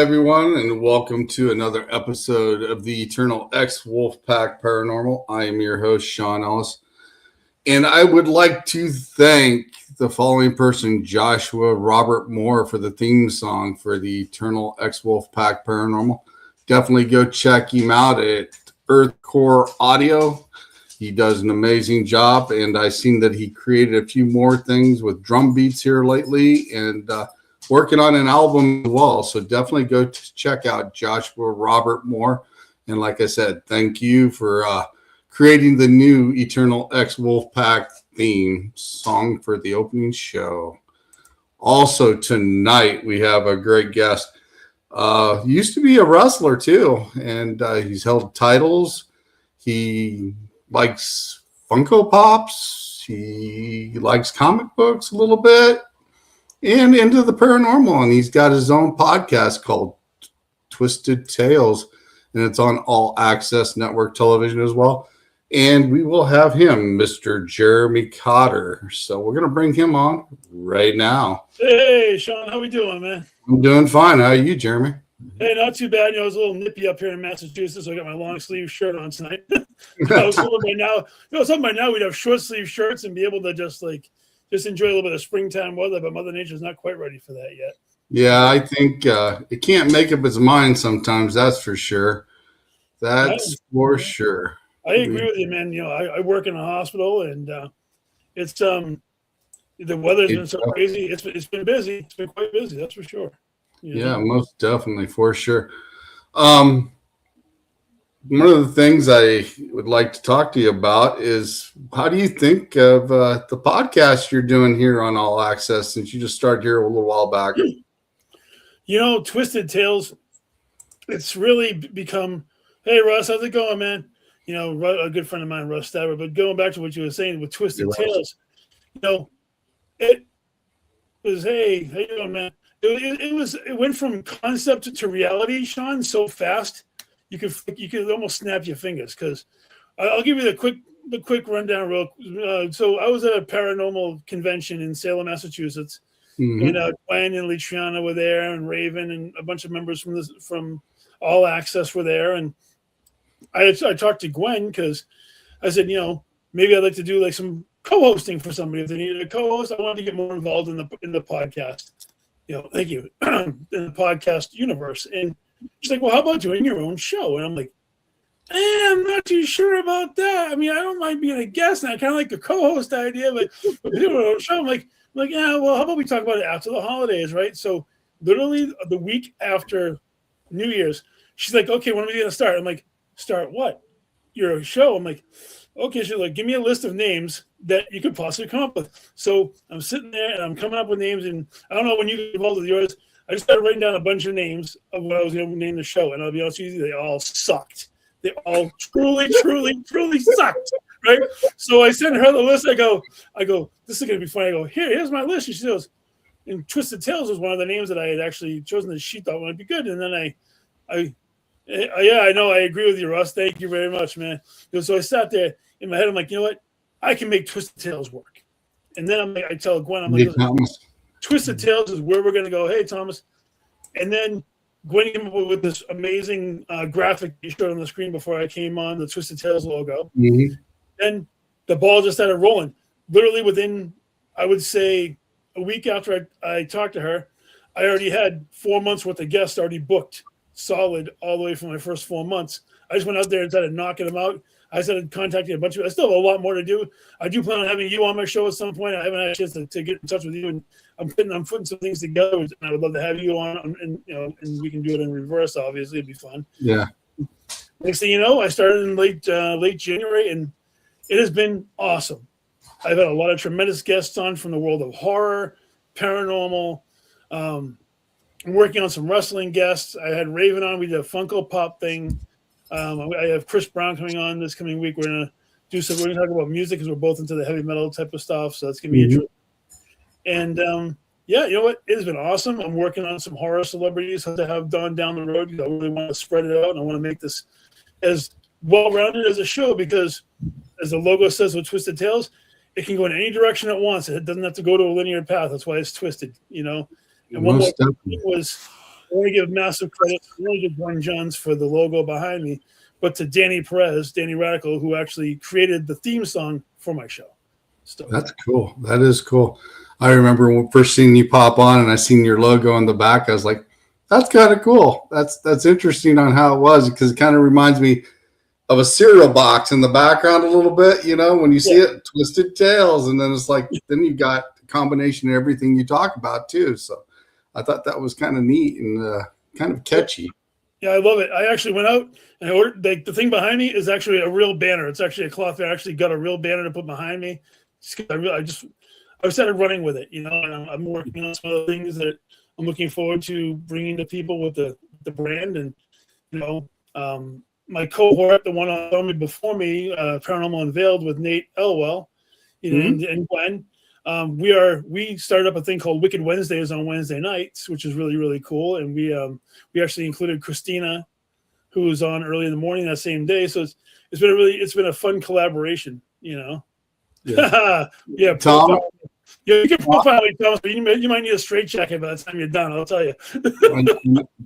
everyone, and welcome to another episode of the Eternal X Wolfpack Paranormal. I am your host, Sean Ellis, and I would like to thank the following person, Joshua Robert Moore, for the theme song for the Eternal X Wolfpack Paranormal. Definitely go check him out at Earthcore Audio. He does an amazing job, and I've seen that he created a few more things with drum beats here lately, and working on an album as well. So definitely go check out Joshua Robert Moore. And like I said, thank you for creating the new Eternal X Wolfpack theme song for the opening show. Also tonight, we have a great guest. Used to be a wrestler too, and he's held titles. He likes Funko Pops. He likes comic books a little bit. And into the paranormal, and he's got his own podcast called Twisted Tales, and it's on All Access Network television as well. And we will have him, Mr. Jermey Cotter. So we're going to bring him on right now. Hey, Sean, how we doing, man? I'm doing fine. How are you, Jeremy? Hey, not too bad. It was a little nippy up here in Massachusetts, so I got my long sleeve shirt on tonight. I was hoping by now we'd have short sleeve shirts and be able to just enjoy a little bit of springtime weather, but Mother Nature's not quite ready for that yet. Yeah, I think it can't make up its mind sometimes, that's for sure. That's for sure. I agree with you, man. I work in a hospital, and it's the weather's been so crazy. It's been busy. It's been quite busy, that's for sure. Yeah, most definitely, for sure. One of the things I would like to talk to you about is how do you think of the podcast you're doing here on All Access since you just started here a little while back? Twisted Tales, it's really become, hey, Russ, how's it going, man? A good friend of mine, Russ Stabber, but going back to what you were saying with Twisted Tales, it was, hey, how you doing, man? It went from concept to reality, Sean, so fast. You could almost snap your fingers, because I'll give you the quick rundown. So I was at a paranormal convention in Salem, Massachusetts, and Gwen and Litriana were there, and Raven and a bunch of members from All Access were there, and I talked to Gwen because I said, maybe I'd like to do some co-hosting for somebody. If they needed a co-host, I wanted to get more involved in the podcast. Thank you, in the podcast universe. And she's like, well, how about doing your own show? And I'm like, I'm not too sure about that. I mean, I don't mind being a guest, and I kind of like the co-host idea, but doing our own show, I'm like, yeah, well, how about we talk about it after the holidays, right? So literally the week after New Year's, she's like, okay, when are we going to start? I'm like, start what? Your show? I'm like, okay. She's like, give me a list of names that you could possibly come up with. So I'm sitting there and I'm coming up with names, and I don't know when you get involved with yours. I just started writing down a bunch of names of what I was going to name the show, and I'll be honest with you, they all sucked. They all truly sucked, right? So I sent her the list. I go, this is going to be funny. I go, here's my list. And she goes, and Twisted Tales was one of the names that I had actually chosen that she thought would be good. And then I know, I agree with you, Russ. Thank you very much, man. So I sat there in my head. I'm like, you know what? I can make Twisted Tales work. And then I tell Gwen, I'm like, Twisted Tales is where we're going to go. Hey, Thomas. And then Gwen came up with this amazing graphic you showed on the screen before I came on, the Twisted Tales logo. Mm-hmm. And the ball just started rolling. Literally within, I would say, a week after I talked to her, I already had 4 months worth of guests already booked, solid, all the way from my first 4 months. I just went out there and started knocking them out. I started contacting a bunch of. I still have a lot more to do. I do plan on having you on my show at some point. I haven't had a chance to get in touch with you, and I'm putting some things together. And I would love to have you on, and we can do it in reverse. Obviously, it'd be fun. Yeah. Next thing you know, I started in late January, and it has been awesome. I've had a lot of tremendous guests on from the world of horror, paranormal. I'm working on some wrestling guests. I had Raven on. We did a Funko Pop thing. I have Chris Brown coming on this coming week. We're gonna talk about music because we're both into the heavy metal type of stuff. So that's gonna be interesting. And yeah, you know what? It has been awesome. I'm working on some horror celebrities to have done down the road. I really want to spread it out, and I want to make this as well-rounded as a show because, as the logo says with Twisted Tales, it can go in any direction it wants. It doesn't have to go to a linear path. That's why it's twisted, And one more thing was want to give massive credit not only to Glenn Johns for the logo behind me, but to Danny Radical, who actually created the theme song for my show. So that's cool. That is cool. I remember when first seeing you pop on and I seen your logo on the back. I was like, that's kind of cool. That's interesting on how it was, because it kind of reminds me of a cereal box in the background a little bit, when you see it, Twisted Tales. And then it's like, then you got a combination of everything you talk about too. So I thought that was kind of neat and kind of catchy. Yeah, I love it. I actually went out and I ordered the thing behind me is actually a real banner. It's actually a cloth that I actually got a real banner to put behind me. I started running with it, and I'm working on some other things that I'm looking forward to bringing to people with the brand. And my cohort, the one on me before me, Paranormal Unveiled with Nate Elwell, and Glenn. We started up a thing called Wicked Wednesdays on Wednesday nights, which is really, really cool. And we actually included Christina, who was on early in the morning that same day. So it's been a fun collaboration, Yeah. Yeah. Tom, you can profile me, Thomas, but you might need a straight jacket by the time you're done. I'll tell you.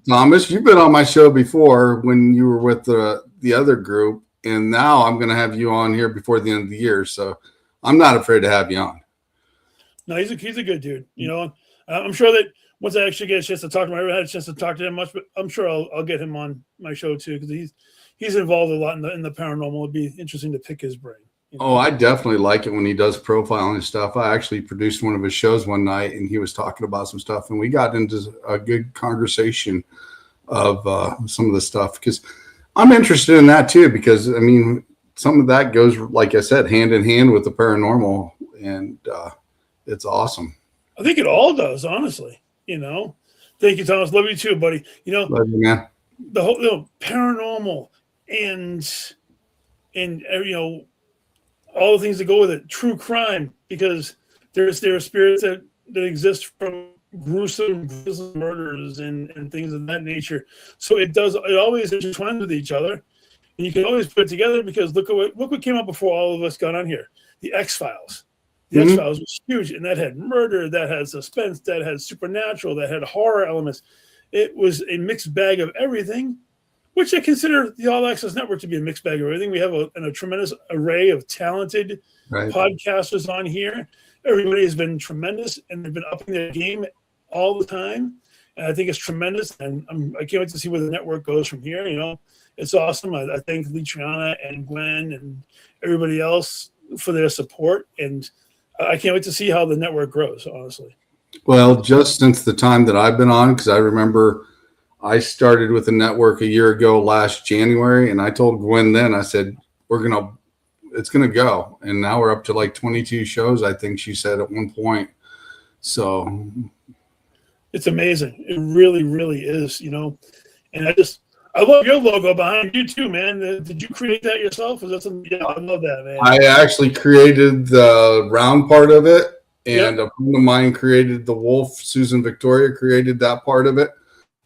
Thomas, you've been on my show before when you were with the other group, and now I'm going to have you on here before the end of the year. So I'm not afraid to have you on. No, he's a good dude. I'm sure that once I actually get a chance to talk to him, I haven't had a chance to talk to him much, but I'm sure I'll get him on my show too, because he's involved a lot in the paranormal. It'd be interesting to pick his brain. Oh, I definitely like it when he does profiling and stuff. I actually produced one of his shows one night, and he was talking about some stuff, and we got into a good conversation of some of the stuff, because I'm interested in that too, because some of that goes, like I said, hand in hand with the paranormal, and it's awesome. I think it all does, honestly. Thank you, Thomas. Love you too, buddy. Love you, man. The whole paranormal and all the things that go with it, true crime, because there are spirits that exist from gruesome murders and things of that nature. So it always intertwines with each other, and you can always put it together, because look what came up before all of us got on here. The X-Files. The X-Files was huge, and that had murder, that had suspense, that had supernatural, that had horror elements. It was a mixed bag of everything, which I consider the All Access Network to be a mixed bag of everything. We have a tremendous array of talented podcasters on here. Everybody has been tremendous, and they've been upping their game all the time. And I think it's tremendous, and I can't wait to see where the network goes from here. It's awesome. I thank Litriana and Gwen and everybody else for their support, and I can't wait to see how the network grows, honestly. Well, just since the time that I've been on, because I remember I started with the network a year ago last January, and I told Gwen then, I said, it's going to go. And now we're up to like 22 shows, I think she said at one point. So it's amazing. It really, really is, and I love your logo behind you too, man. Did you create that yourself? Is that something? Yeah, I love that, man. I actually created the round part of it, and a friend of mine created the wolf. Susan Victoria created that part of it,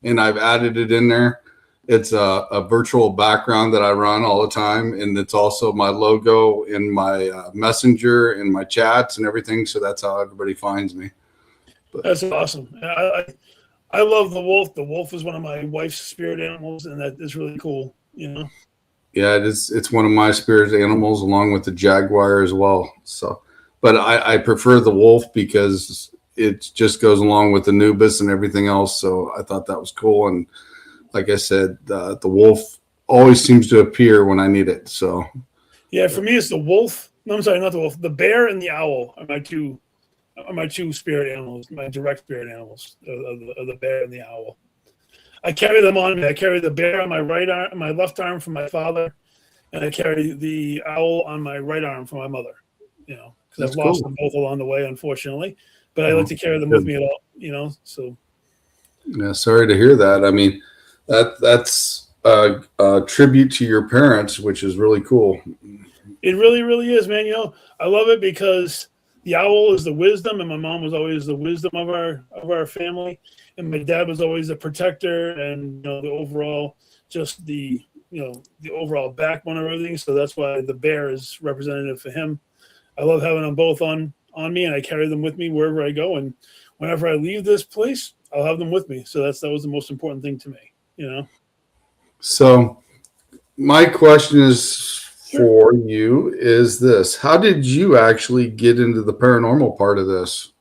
and I've added it in there. It's a virtual background that I run all the time, and it's also my logo in my messenger and my chats and everything. So that's how everybody finds me. But that's awesome. I love the wolf. The wolf is one of my wife's spirit animals, and that is really cool. Yeah, it's one of my spirit animals, along with the jaguar as well. So, but I prefer the wolf because it just goes along with the Anubis and everything else. So I thought that was cool. And like I said, the wolf always seems to appear when I need it. So yeah, for me, it's the wolf. No, I'm sorry, not the wolf. The bear and the owl are my two spirit animals, my direct spirit animals, of the bear and the owl. I carry them on me. I carry the bear on my right arm, my left arm from my father, and I carry the owl on my right arm from my mother. Because I've lost them both along the way, unfortunately. But I like to carry them with me at all. So. Yeah, sorry to hear that. I mean, that's a tribute to your parents, which is really cool. It really, really is, man. I love it because the owl is the wisdom, and my mom was always the wisdom of our family, and my dad was always the protector, and the overall just the overall backbone of everything. So that's why the bear is representative for him. I love having them both on me, and I carry them with me wherever I go, and whenever I leave this place, I'll have them with me. So that was the most important thing to me, So my question is Sure. for you is this: how did you actually get into the paranormal part of this?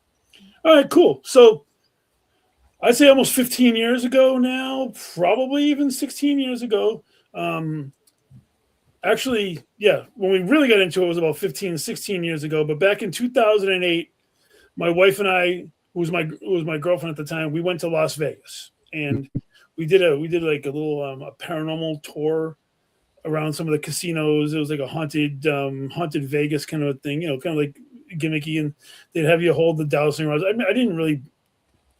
All right, cool. So I'd say almost 15 years ago now, probably even 16 years ago. Actually, yeah, when we really got into it was about 15, 16 years ago. But back in 2008, my wife and I, who was my girlfriend at the time, we went to Las Vegas, and we did like a little a paranormal tour around some of the casinos. It was like a haunted Vegas kind of thing, kind of like gimmicky, and they'd have you hold the dowsing rods. I mean, I didn't really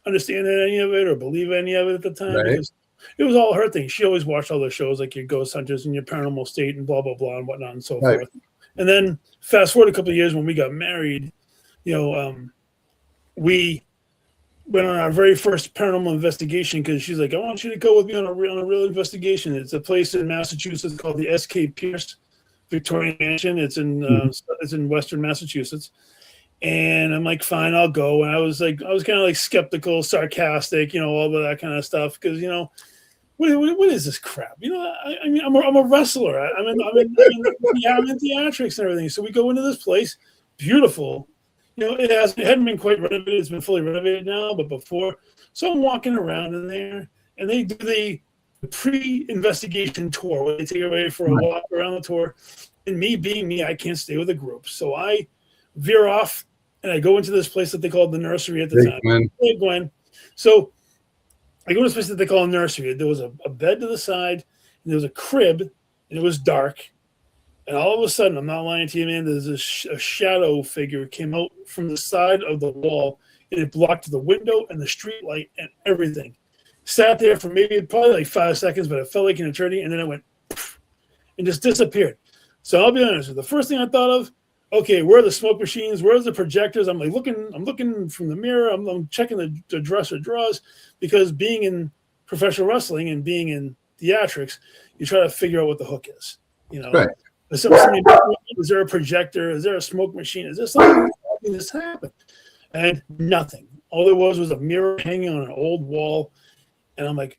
understand any of it or believe any of it at the time Right. because it was all her thing. She always watched all the shows like your Ghost Hunters and your Paranormal State and blah blah blah and whatnot and so Right. forth. And then fast forward a couple of years when we got married, we went on our very first paranormal investigation because she's like, I want you to go with me on a real investigation. It's a place in Massachusetts called the S.K. Pierce Victorian Mansion. It's in Western Massachusetts. And I'm like, fine, I'll go. And I was kind of like skeptical, sarcastic, all of that kind of stuff. Because, what is this crap? I mean, I'm a wrestler. I'm in theatrics and everything. So we go into this place, beautiful. It hadn't been quite renovated. It's been fully renovated now, but before. So I'm walking around in there, and they do the pre-investigation tour where they take everybody for a walk around the tour. And me being me, I can't stay with a group. So I veer off, and I go into this place that they called the nursery at the time. Hey, Gwen. So I go to this place that they call a nursery. There was a bed to the side, and there was a crib, and it was dark. And all of a sudden, I'm not lying to you, man, there's a shadow figure came out from the side of the wall, and it blocked the window and the street light and everything. Sat there for probably like 5 seconds, but it felt like an eternity, and then it went and just disappeared. So I'll be honest with you. The first thing I thought of, okay, where are the smoke machines? Where's the projectors? I'm looking from the mirror. I'm checking the dresser drawers because being in professional wrestling and being in theatrics, you try to figure out what the hook is. Right. Is there a projector? Is there a smoke machine? Is there something this happened? And nothing. All there was a mirror hanging on an old wall. And I'm like,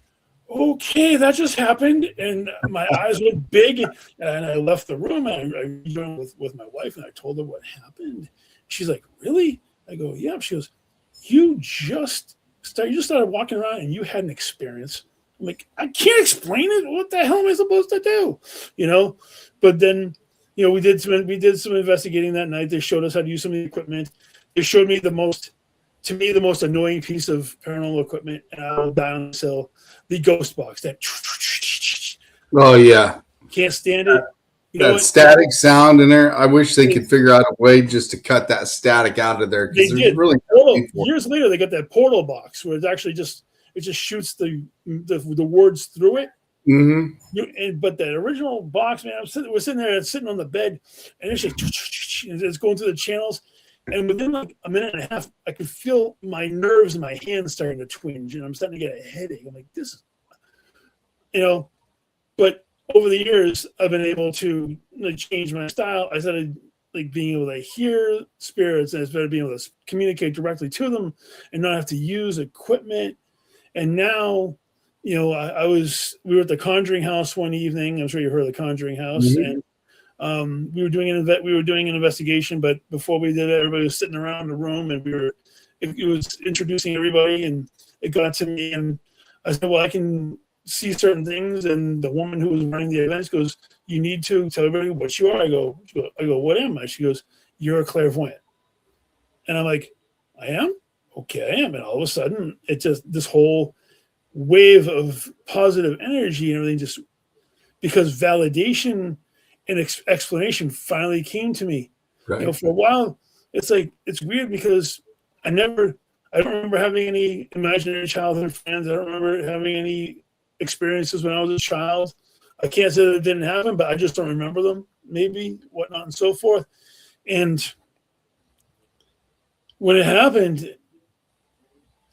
okay, that just happened. And my eyes went big. And I left the room. And I joined with my wife, and I told her what happened. She's like, really? I go, yeah. She goes, you just started walking around and you had an experience. I'm like, I can't explain it. What the hell am I supposed to do? But then, we did some investigating that night. They showed us how to use some of the equipment. They showed me the most annoying piece of paranormal equipment, and I'll die on this hill. The ghost box. That. Oh yeah. Can't stand it. That static sound in there. I wish they could figure out a way just to cut that static out of there. They did. Really years later, they got that portal box where it actually just shoots the words through it. Mm-hmm. But that original box, man, we're sitting there, it's sitting on the bed, and it's going through the channels. And within like a minute and a half, I could feel my nerves in my hands starting to twinge, and I'm starting to get a headache. I'm like, this is, but over the years, I've been able to change my style. I started being able to hear spirits, and I started being able to communicate directly to them and not have to use equipment. And now, we were at the Conjuring House one evening. I'm sure you heard of the Conjuring House, and we were doing an investigation. But before we did it, everybody was sitting around the room, and it was introducing everybody, and it got to me, and I said, well, I can see certain things. And the woman who was running the events goes, you need to tell everybody what you are. I go, what am I? She goes, you're a clairvoyant. And I'm like, I am? Okay, I am. And all of a sudden, it just, this whole wave of positive energy and everything, just because validation and explanation finally came to me. Right. For a while, it's weird because I don't remember having any imaginary childhood friends. I don't remember having any experiences when I was a child. I can't say that it didn't happen, but I just don't remember them, maybe, whatnot, and so forth. And when it happened,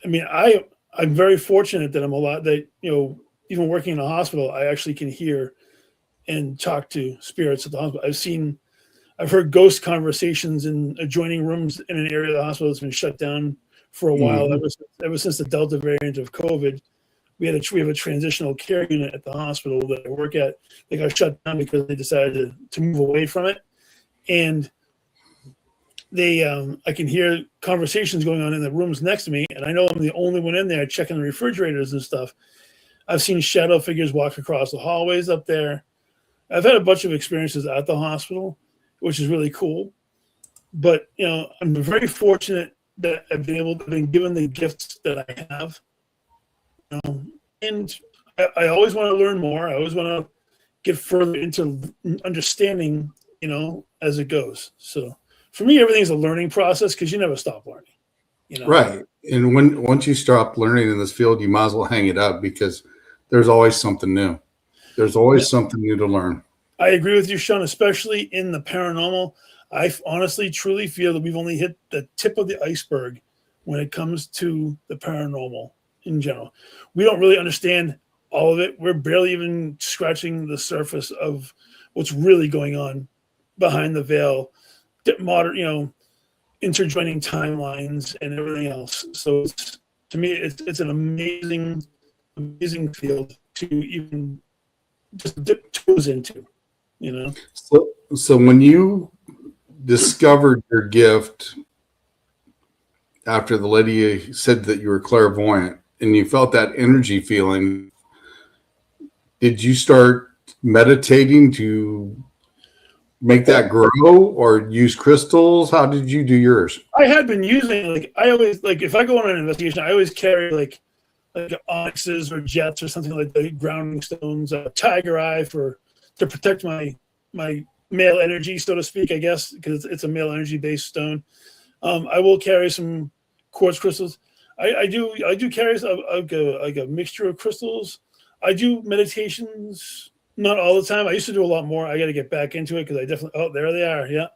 I mean, I'm very fortunate that I'm a lot that, even working in a hospital, I actually can hear and talk to spirits at the hospital. I've heard ghost conversations in adjoining rooms in an area of the hospital that's been shut down for a while. Ever since the Delta variant of COVID, we have a transitional care unit at the hospital that I work at. They got shut down because they decided to move away from it, and they I can hear conversations going on in the rooms next to me, and I know I'm the only one in there checking the refrigerators and stuff. I've seen shadow figures walk across the hallways up there. I've had a bunch of experiences at the hospital, which is really cool. But I'm very fortunate that I've been given the gifts that I have. And I always want to learn more. I always want to get further into understanding, as it goes. So for me, everything's a learning process because you never stop learning. Right. And once you stop learning in this field, you might as well hang it up because there's always something new. There's always something new to learn. I agree with you, Sean, especially in the paranormal. I honestly, truly feel that we've only hit the tip of the iceberg when it comes to the paranormal in general. We don't really understand all of it. We're barely even scratching the surface of what's really going on behind the veil, modern, interjoining timelines and everything else. So to me, it's an amazing field to even just dip toes into, So when you discovered your gift after the lady said that you were clairvoyant and you felt that energy feeling, did you start meditating to make that grow or use crystals? How did you do yours? I had been using, I always, if I go on an investigation, I always carry like onyxes or jets or something like that, grounding stones, tiger eye to protect my male energy, so to speak, I guess, because it's a male energy based stone. I will carry some quartz crystals. I do carry a mixture of crystals. I do meditations, not all the time. I used to do a lot more. I got to get back into it because I definitely. There they are. Yeah,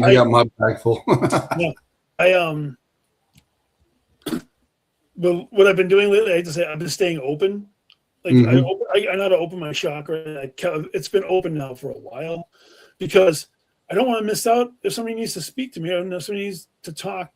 I got my bag full. Yeah, But what I've been doing lately, I have to say, I've been staying open. I know how to open my chakra. It's been open now for a while because I don't want to miss out if somebody needs to speak to me or if somebody needs to talk.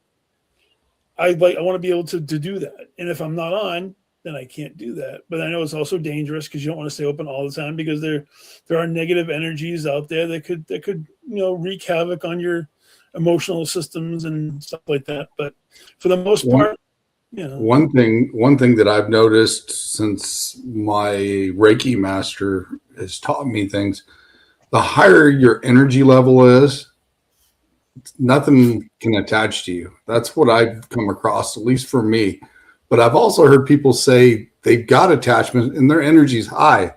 I want to be able to do that. And if I'm not on, then I can't do that. But I know it's also dangerous because you don't want to stay open all the time because there are negative energies out there that could wreak havoc on your emotional systems and stuff like that. But for the most part, one thing that I've noticed since my Reiki master has taught me things, the higher your energy level is, nothing can attach to you. That's what I've come across, at least for me. But I've also heard people say they've got attachment and their energy's high.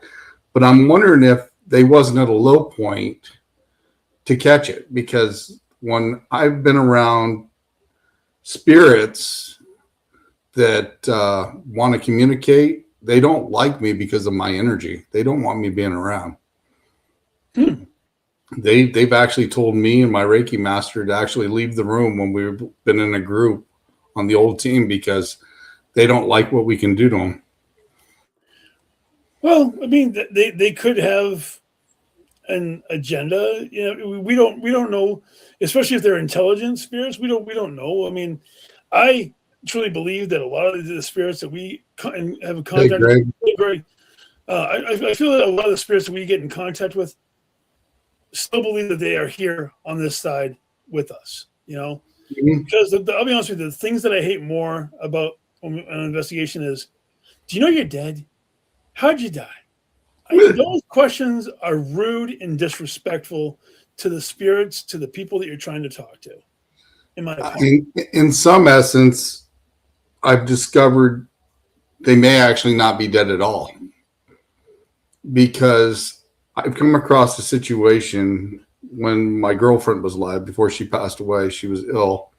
But I'm wondering if they wasn't at a low point to catch it. Because when I've been around spirits that want to communicate, they don't like me because of my energy. They don't want me being around. They've actually told me and my Reiki master to actually leave the room when we've been in a group on the old team because they don't like what we can do to them. Well, I mean, they could have an agenda. We don't know, especially if they're intelligent spirits. We don't know. I mean, I truly believe that a lot of the spirits that we have contact with, I feel that a lot of the spirits that we get in contact with still believe that they are here on this side with us, because I'll be honest with you, the things that I hate more about an investigation is, do you know you're dead? How'd you die? Those questions are rude and disrespectful to the spirits, to the people that you're trying to talk to, in my opinion. In some essence, I've discovered they may actually not be dead at all, because I've come across a situation when my girlfriend was alive, before she passed away. She was ill,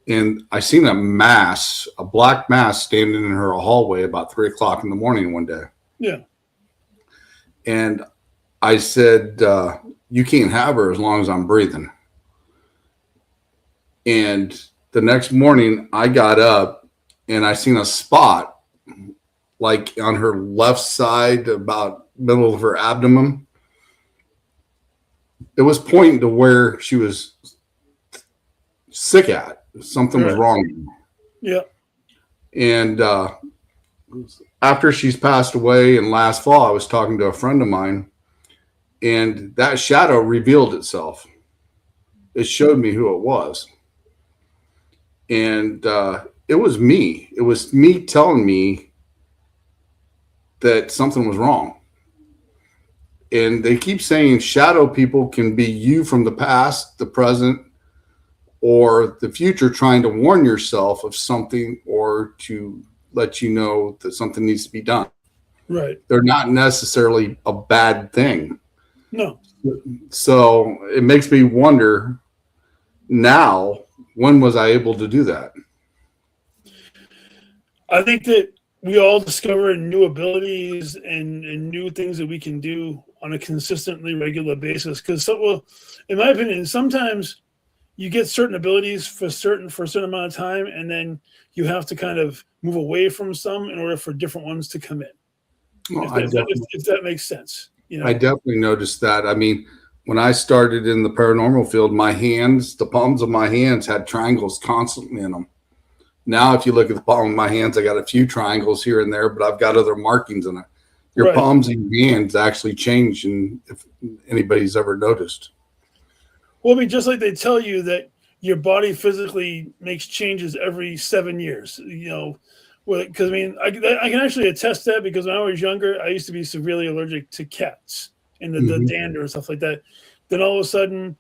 and I seen a black mass standing in her hallway about 3:00 in the morning one day. Yeah. And I said, you can't have her as long as I'm breathing. And the next morning I got up and I seen a spot like on her left side, about middle of her abdomen. It was pointing to where she was sick at. Something was wrong. Yeah. And after she's passed away, and last fall, I was talking to a friend of mine, and that shadow revealed itself. It showed me who it was. And it was me. It was me telling me that something was wrong. And they keep saying shadow people can be you from the past, the present, or the future, trying to warn yourself of something or to let you know that something needs to be done. Right. They're not necessarily a bad thing. No. So it makes me wonder now, when was I able to do that? I think that we all discover new abilities and new things that we can do on a consistently regular basis. Because, well, in my opinion, sometimes you get certain abilities for a certain amount of time, and then you have to kind of move away from some in order for different ones to come in. Well, If that makes sense, I definitely noticed that. I mean, when I started in the paranormal field, my hands, the palms of my hands had triangles constantly in them. Now, if you look at the palm of my hands, I got a few triangles here and there, but I've got other markings in it. Your Right. palms and your hands actually change, and if anybody's ever noticed. Well, I mean, just like they tell you that your body physically makes changes every 7 years, because I mean, I can actually attest that, because when I was younger, I used to be severely allergic to cats and the dander and stuff like that. Then all of a sudden,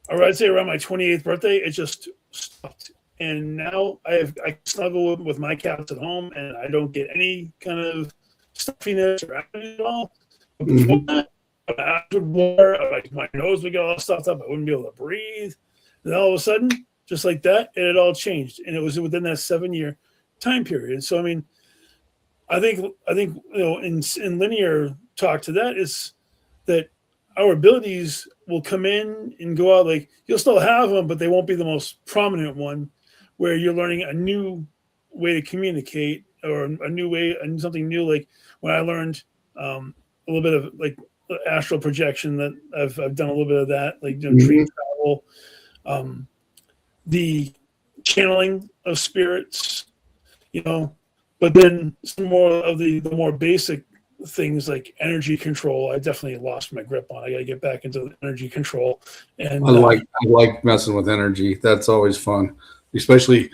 or I'd say around my 28th birthday, it just stopped. And now I snuggle with my cats at home, and I don't get any kind of stuffiness or allergy at all. But before that, I would water, like my nose would get all stuffed up. I wouldn't be able to breathe. And all of a sudden, just like that, it all changed, and it was within that 7-year time period. So I mean, I think in linear talk to that is that our abilities will come in and go out. Like, you'll still have them, but they won't be the most prominent one, where you're learning a new way to communicate, or a new way and something new. Like when I learned a little bit of like astral projection, that I've done a little bit of that, like dream travel, the channeling of spirits, but then some more of the more basic things like energy control, I definitely lost my grip on. I got to get back into energy control. And I like messing with energy. That's always fun, especially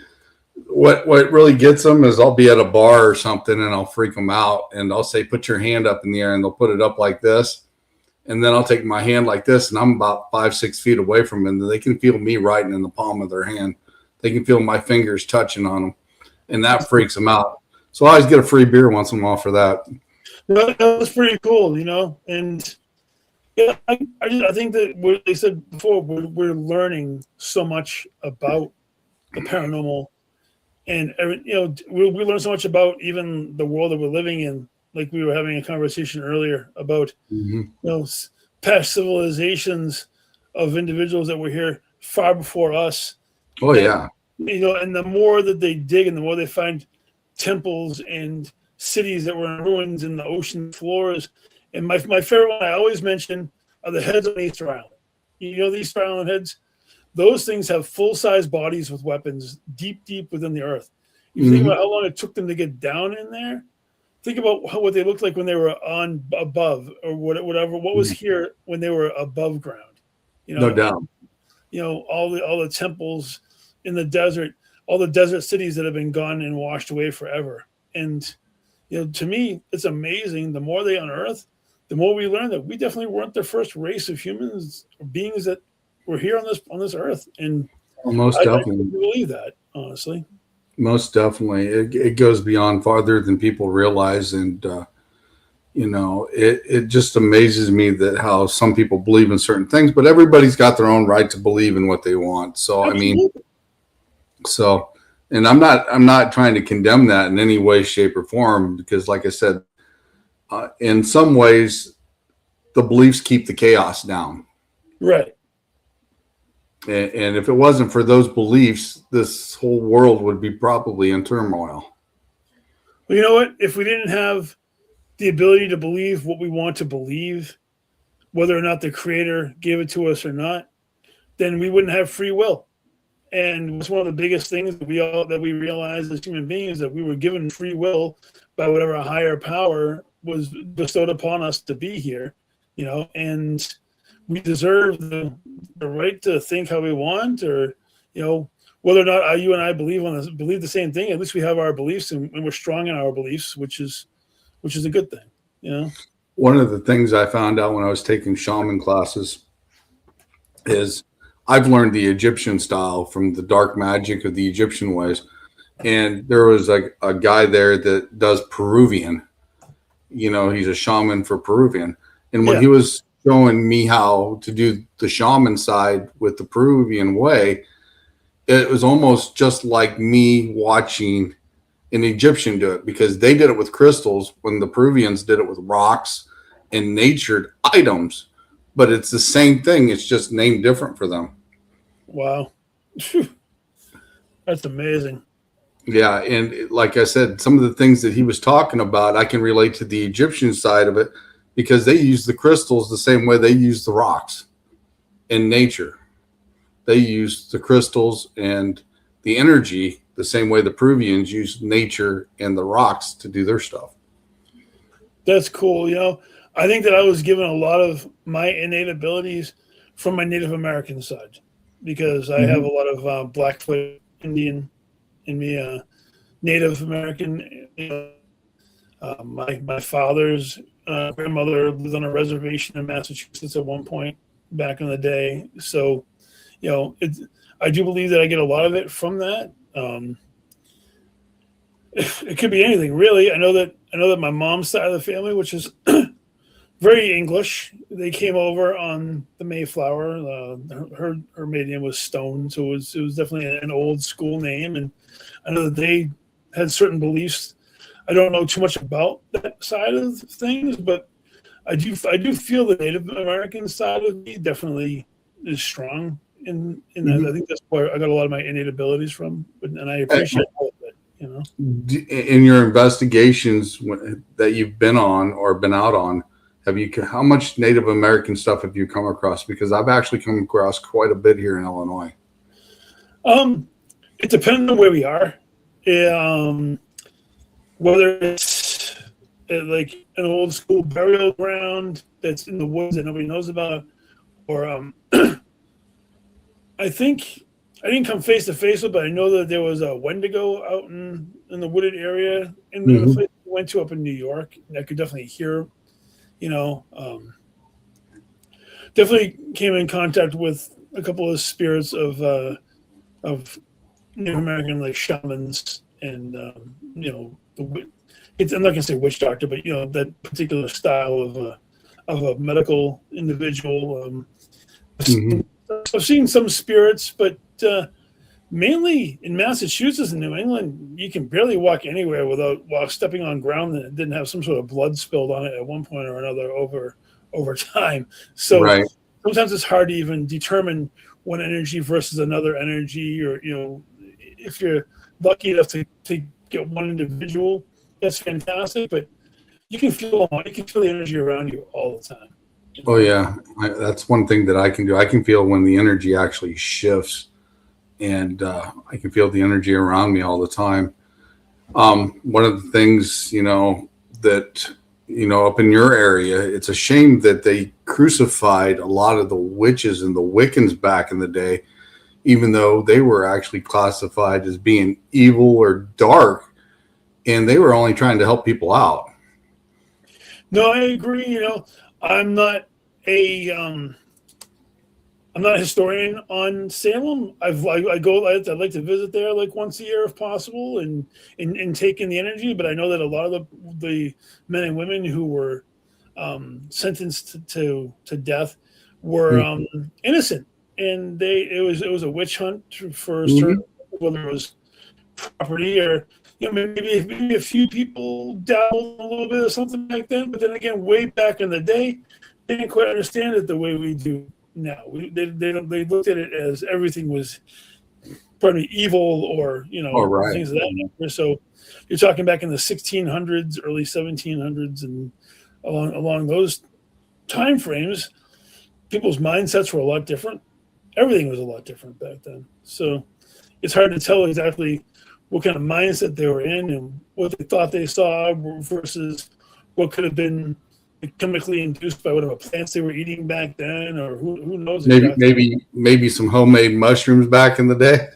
what really gets them is I'll be at a bar or something and I'll freak them out, and I'll say, put your hand up in the air, and they'll put it up like this. And then I'll take my hand like this, and I'm about 5-6 feet away from them, and they can feel me writing in the palm of their hand. They can feel my fingers touching on them, and that freaks them out. So I always get a free beer once in a while for that. That was pretty cool, and yeah, I think that what they said before, we're learning so much about the paranormal, and we learn so much about even the world that we're living in. Like we were having a conversation earlier about past civilizations of individuals that were here far before us. Oh yeah. And the more that they dig, and the more they find temples and cities that were in ruins in the ocean floors. And my favorite one I always mention are the heads on Easter Island. The Easter Island heads, those things have full-size bodies with weapons deep within the earth. If you think about how long it took them to get down in there, think about what they looked like when they were on above, or whatever. What was here when they were above ground? No doubt. All the temples in the desert, all the desert cities that have been gone and washed away forever. And to me, it's amazing. The more they unearth, the more we learn that we definitely weren't the first race of humans or beings that were here on this earth. And most definitely, I believe that, honestly. Most definitely, it goes beyond farther than people realize, and it just amazes me that how some people believe in certain things, but everybody's got their own right to believe in what they want. So absolutely. And I'm not trying to condemn that in any way, shape, or form, because, like I said, in some ways, the beliefs keep the chaos down. Right. And if it wasn't for those beliefs, this whole world would be probably in turmoil. Well, you know what? If we didn't have the ability to believe what we want to believe, whether or not the creator gave it to us or not, then we wouldn't have free will. And it's one of the biggest things that we realize as human beings, that we were given free will by whatever higher power was bestowed upon us to be here, and we deserve the right to think how we want, or whether or not you and I believe the same thing. At least we have our beliefs, and we're strong in our beliefs, which is a good thing. One of the things I found out when I was taking shaman classes is I've learned the Egyptian style from the dark magic of the Egyptian ways. And there was a guy there that does Peruvian. He's a shaman for Peruvian. And when he was showing me how to do the shaman side with the Peruvian way, it was almost just like me watching an Egyptian do it, because they did it with crystals when the Peruvians did it with rocks and natured items. But it's the same thing. It's just named different for them. Wow. That's amazing. Yeah. And like I said, some of the things that he was talking about, I can relate to the Egyptian side of it, because they use the crystals the same way they use the rocks in nature. They use the crystals and the energy the same way the Peruvians use nature and the rocks to do their stuff. That's cool. I think that I was given a lot of my innate abilities from my Native American side, because I have a lot of Blackfoot Indian in me, Native American. My father's grandmother lived on a reservation in Massachusetts at one point back in the day. So, I do believe that I get a lot of it from that. It could be anything, really. I know that my mom's side of the family, which is very English, they came over on the Mayflower. Her maiden name was Stone, so it was definitely an old school name. And I know that they had certain beliefs. I don't know too much about that side of things, but I do feel the Native American side of me definitely is strong in that. I think that's where I got a lot of my innate abilities from, and I appreciate all of it. In your investigations that you've been on or been out on, how much Native American stuff have you come across? Because I've actually come across quite a bit here in Illinois. It depends on where we are. Whether it's like an old school burial ground that's in the woods that nobody knows about, or I think I didn't come face to face with, but I know that there was a Wendigo out in the wooded area in the place we went to up in New York. And I could definitely hear, definitely came in contact with a couple of spirits of Native American, like shamans, and I'm not gonna say witch doctor, but that particular style of a medical individual. I've seen some spirits, but mainly in Massachusetts and New England, you can barely walk anywhere while stepping on ground that didn't have some sort of blood spilled on it at one point or another over time. So sometimes it's hard to even determine one energy versus another energy, or if you're lucky enough to get one individual, that's fantastic. But you can feel the energy around you all the time. Oh yeah, that's one thing that I can do. I can feel when the energy actually shifts, and I can feel the energy around me all the time. One of the things, that up in your area, it's a shame that they crucified a lot of the witches and the Wiccans back in the day, even though they were actually classified as being evil or dark, and they were only trying to help people out. No, I agree. I'm not a historian on Salem. I'd like to visit there like once a year if possible, and take in the energy. But I know that a lot of the men and women who were sentenced to death were innocent, and it was a witch hunt for certain, whether it was property or maybe a few people dabbled a little bit or something like that. But then again, way back in the day, they didn't quite understand it the way we do now. They looked at it as everything was probably evil or things of that nature. So you're talking back in the 1600s, early 1700s, and along those time frames, people's mindsets were a lot different. Everything was a lot different back then. So it's hard to tell exactly what kind of mindset they were in and what they thought they saw versus what could have been chemically induced by whatever plants they were eating back then, or who knows exactly. Maybe some homemade mushrooms back in the day.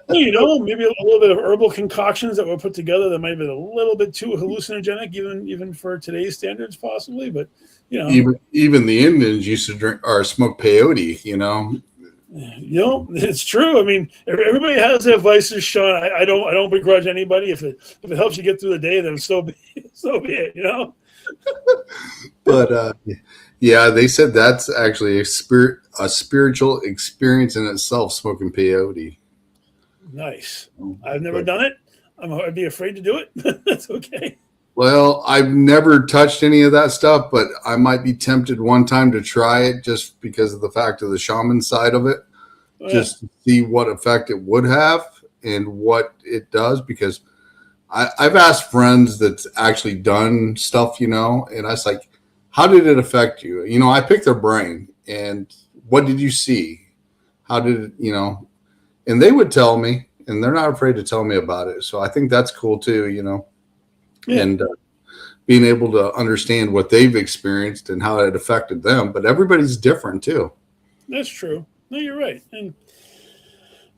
Well, maybe a little bit of herbal concoctions that were put together that might have been a little bit too hallucinogenic, even for today's standards, possibly. But even the Indians used to drink or smoke peyote. It's true. I mean, everybody has their vices, Sean. I don't begrudge anybody. If it helps you get through the day, then so be it. But yeah, they said that's actually a spiritual experience in itself, smoking peyote. Nice. I've never done it. I'd be afraid to do it. That's okay. Well, I've never touched any of that stuff, but I might be tempted one time to try it just because of the fact of the shaman side of it, just to see what effect it would have and what it does. Because I've asked friends that's actually done stuff, and I was like, how did it affect you? I picked their brain and what did you see? How did it, and they would tell me, and they're not afraid to tell me about it. So I think that's cool too, Yeah. And being able to understand what they've experienced and how it affected them. But everybody's different too. That's true. No, you're right. And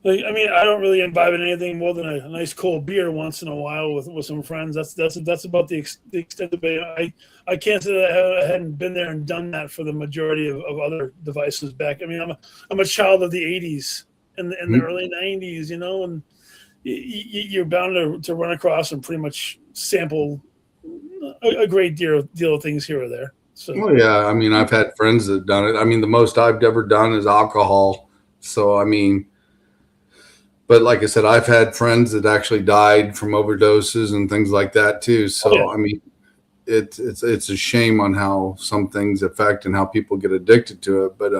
I don't really imbibe in anything more than a nice cold beer once in a while with some friends. That's about the extent of it. I can't say that I hadn't been there and done that for the majority of other devices back. I'm a child of the '80s and the early '90s, and you're bound to run across and pretty much sample a great deal of things here or there. So, well, yeah, I've had friends that have done it. The most I've ever done is alcohol. So, but like I said, I've had friends that actually died from overdoses and things like that too. So, it's a shame on how some things affect and how people get addicted to it. But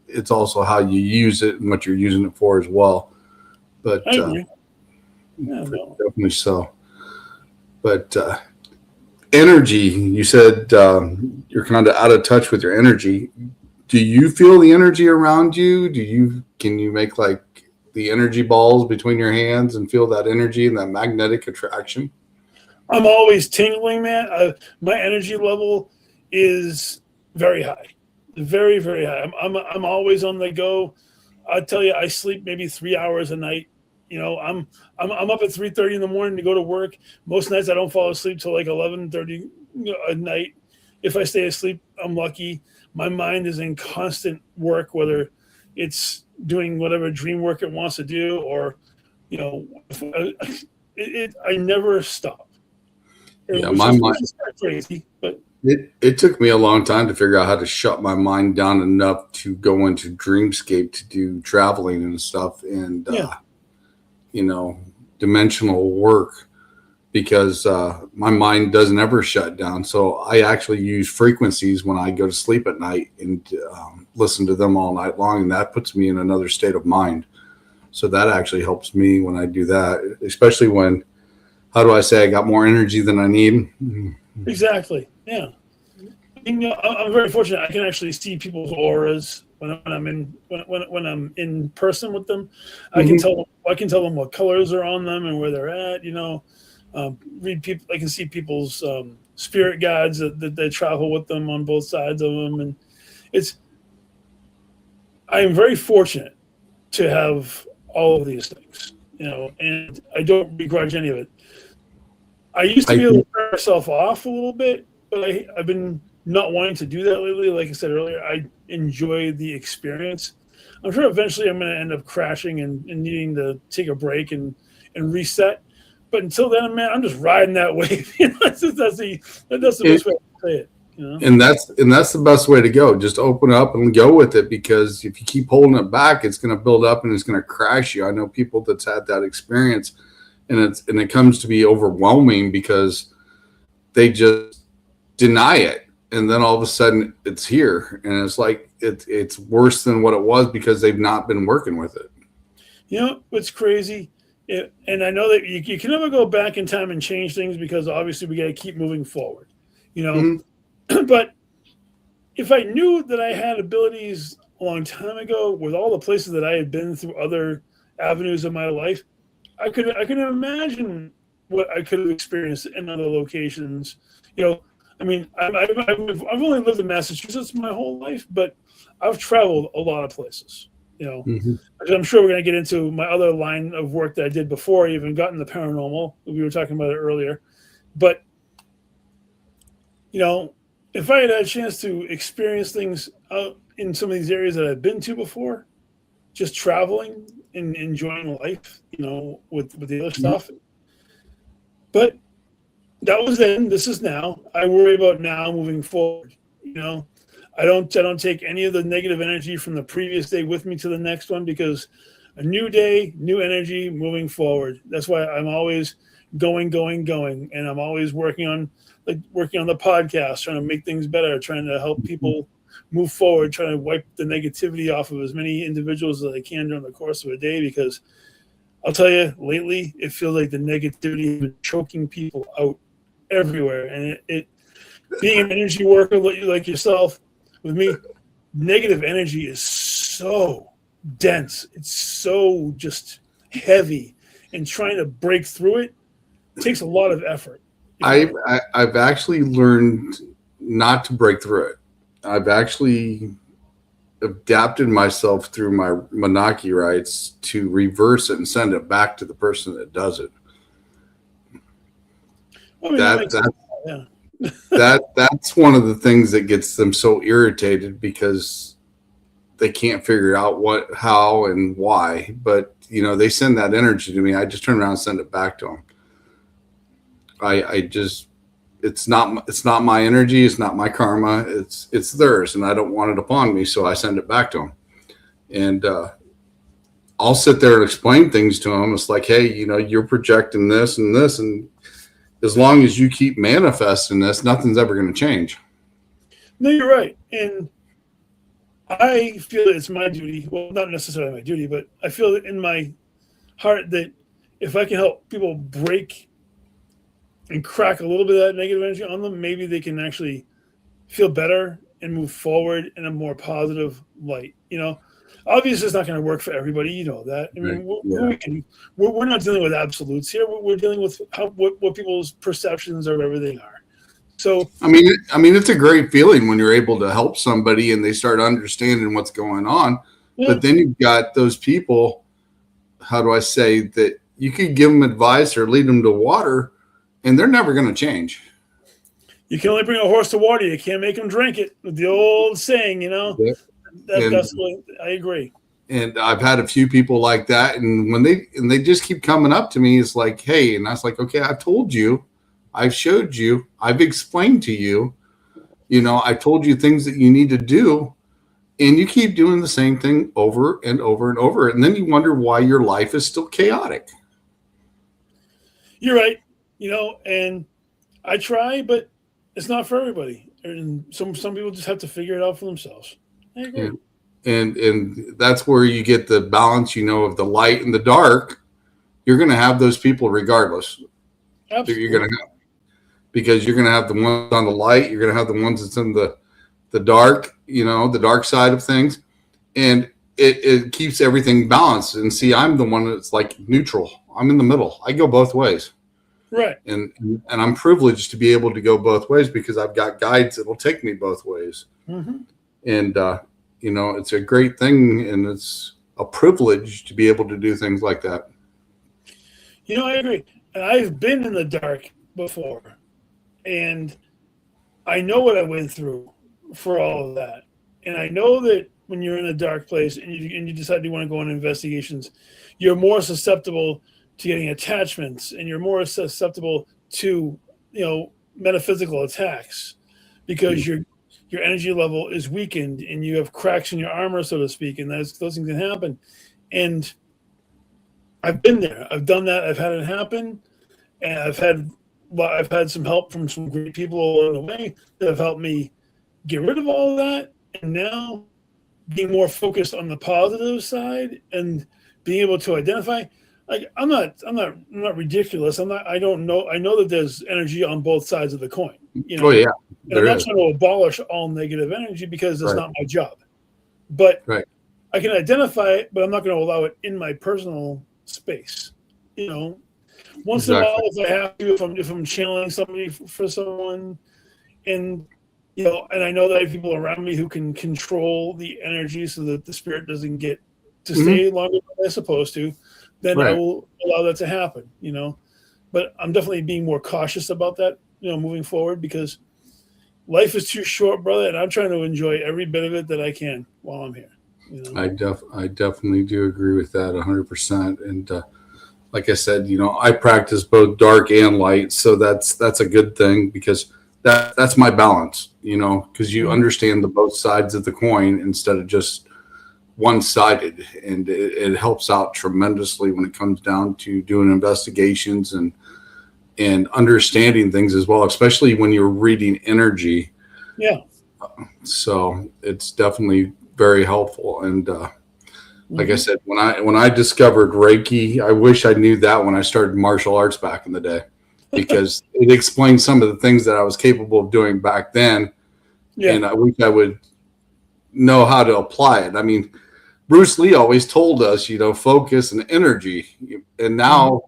it's also how you use it and what you're using it for as well. But I agree. Definitely so. But energy, you said you're kind of out of touch with your energy. Do you feel the energy around you? Can you make like the energy balls between your hands and feel that energy and that magnetic attraction? I'm always tingling, man. My energy level is very high, very, very high. I'm always on the go. I tell you, I sleep maybe 3 hours a night. I'm up at 3:30 in the morning to go to work. Most nights I don't fall asleep till like 11:30 at night. If I stay asleep, I'm lucky. My mind is in constant work, whether it's doing whatever dream work it wants to do, or I never stop. My mind. Which is kind of crazy, but it took me a long time to figure out how to shut my mind down enough to go into dreamscape to do traveling and stuff and dimensional work, because my mind doesn't ever shut down. So I actually use frequencies when I go to sleep at night and listen to them all night long, and that puts me in another state of mind. So that actually helps me when I do that, especially when, how do I say, I got more energy than I need. Exactly. Yeah. I'm very fortunate. I can actually see people's auras when I'm in person with them. I can tell them what colors are on them and where they're at. Read people. I can see people's spirit guides that they travel with them on both sides of them, and I am very fortunate to have all of these things. And I don't begrudge any of it. I used to be able to turn myself off a little bit, but I've been not wanting to do that lately. Like I said earlier, I enjoy the experience. I'm sure eventually I'm going to end up crashing and needing to take a break and reset. But until then, man, I'm just riding that wave. That's the best way to say it. And that's the best way to go. Just open up and go with it, because if you keep holding it back, it's going to build up and it's going to crash you. I know people that's had that experience, and it comes to be overwhelming because they just deny it, and then all of a sudden it's here, and it's like it's worse than what it was because they've not been working with it. What's crazy, and I know that you can never go back in time and change things, because obviously we got to keep moving forward. But if I knew that I had abilities a long time ago, with all the places that I had been through other avenues of my life, I could imagine what I could have experienced in other locations. I mean, I've only lived in Massachusetts my whole life, but I've traveled a lot of places. Mm-hmm. I'm sure we're going to get into my other line of work that I did before I even got into paranormal. We were talking about it earlier, but if I had a chance to experience things out in some of these areas that I've been to before, just traveling and enjoying life, with the other stuff. But that was then. This is now. I worry about now moving forward. I don't take any of the negative energy from the previous day with me to the next one, because a new day, new energy, moving forward. That's why I'm always going, and I'm always working on the podcast, trying to make things better, trying to help people move forward, trying to wipe the negativity off of as many individuals as I can during the course of a day, because I'll tell you, lately, it feels like the negativity has been choking people out everywhere. And it being an energy worker like yourself, with me, negative energy is so dense. It's so just heavy. And trying to break through it takes a lot of effort. I've actually learned not to break through it. I've actually adapted myself through my Menaki rights to reverse it and send it back to the person that does it. That's one of the things that gets them so irritated, because they can't figure out what, how, and why. But they send that energy to me. I just turn around and send it back to them. It's not my energy. It's not my karma. It's theirs, and I don't want it upon me. So I send it back to them, and I'll sit there and explain things to them. It's like, hey, you're projecting this and this, and as long as you keep manifesting this, nothing's ever going to change. No, you're right. And I feel that it's my duty. Well, not necessarily my duty, but I feel that in my heart that if I can help people break and crack a little bit of that negative energy on them, maybe they can actually feel better and move forward in a more positive light. Obviously it's not going to work for everybody. That. I mean, we're not dealing with absolutes here. We're dealing with what people's perceptions of everything are. So, I mean, it's a great feeling when you're able to help somebody and they start understanding what's going on. Yeah. But then you've got those people, how do I say, that you could give them advice or lead them to water, and they're never going to change. You can only bring a horse to water. You can't make them drink it. The old saying, Yeah. That's what I agree. And I've had a few people like that, and when they just keep coming up to me, it's like, hey, and I was like, okay, I've told you, I've showed you, I've explained to you, I told you things that you need to do, and you keep doing the same thing over and over and over, and then you wonder why your life is still chaotic. You're right, and I try, but it's not for everybody, and some people just have to figure it out for themselves. I agree. And that's where you get the balance, of the light and the dark. You're going to have those people regardless. Absolutely. You're going to have, because you're going to have the ones on the light. You're going to have the ones that's in the dark, the dark side of things. And it keeps everything balanced. And see, I'm the one that's like neutral. I'm in the middle. I go both ways. Right. And I'm privileged to be able to go both ways, because I've got guides that will take me both ways. Mm-hmm. And, it's a great thing, and it's a privilege to be able to do things like that. I agree. And I've been in the dark before, and I know what I went through for all of that. And I know that when you're in a dark place and you decide you want to go on investigations, you're more susceptible to getting attachments, and you're more susceptible to, metaphysical attacks, because your energy level is weakened and you have cracks in your armor, so to speak, and those things can happen. And I've been there. I've done that. I've had it happen, and I've had some help from some great people along the way that have helped me get rid of all of that. And now being more focused on the positive side and being able to identify, like, I'm not ridiculous. I don't know. I know that there's energy on both sides of the coin. Oh yeah. And I'm not trying to abolish all negative energy, because it's not my job. But I can identify it, but I'm not going to allow it in my personal space. Once in a while, Exactly. if I have to, if I'm channeling somebody for someone, and and I know that I have people around me who can control the energy so that the spirit doesn't get to stay longer than they're supposed to, then I Right. will allow that to happen. But I'm definitely being more cautious about that. Moving forward, because life is too short, brother, and I'm trying to enjoy every bit of it that I can while I'm here. I definitely do agree with that 100%. And like I said, I practice both dark and light, so that's a good thing because that's my balance. Because you Mhm. understand the both sides of the coin instead of just one sided, and it helps out tremendously when it comes down to doing investigations and understanding things as well, especially when you're reading energy. Yeah. So it's definitely very helpful. And like I Hmm. said, when I discovered Reiki, I wish I knew that when I started martial arts back in the day, because it explained some of the things that I was capable of doing back then, Yeah. and I wish I would know how to apply it. I mean, Bruce Lee always told us, focus and energy, and Hmm. now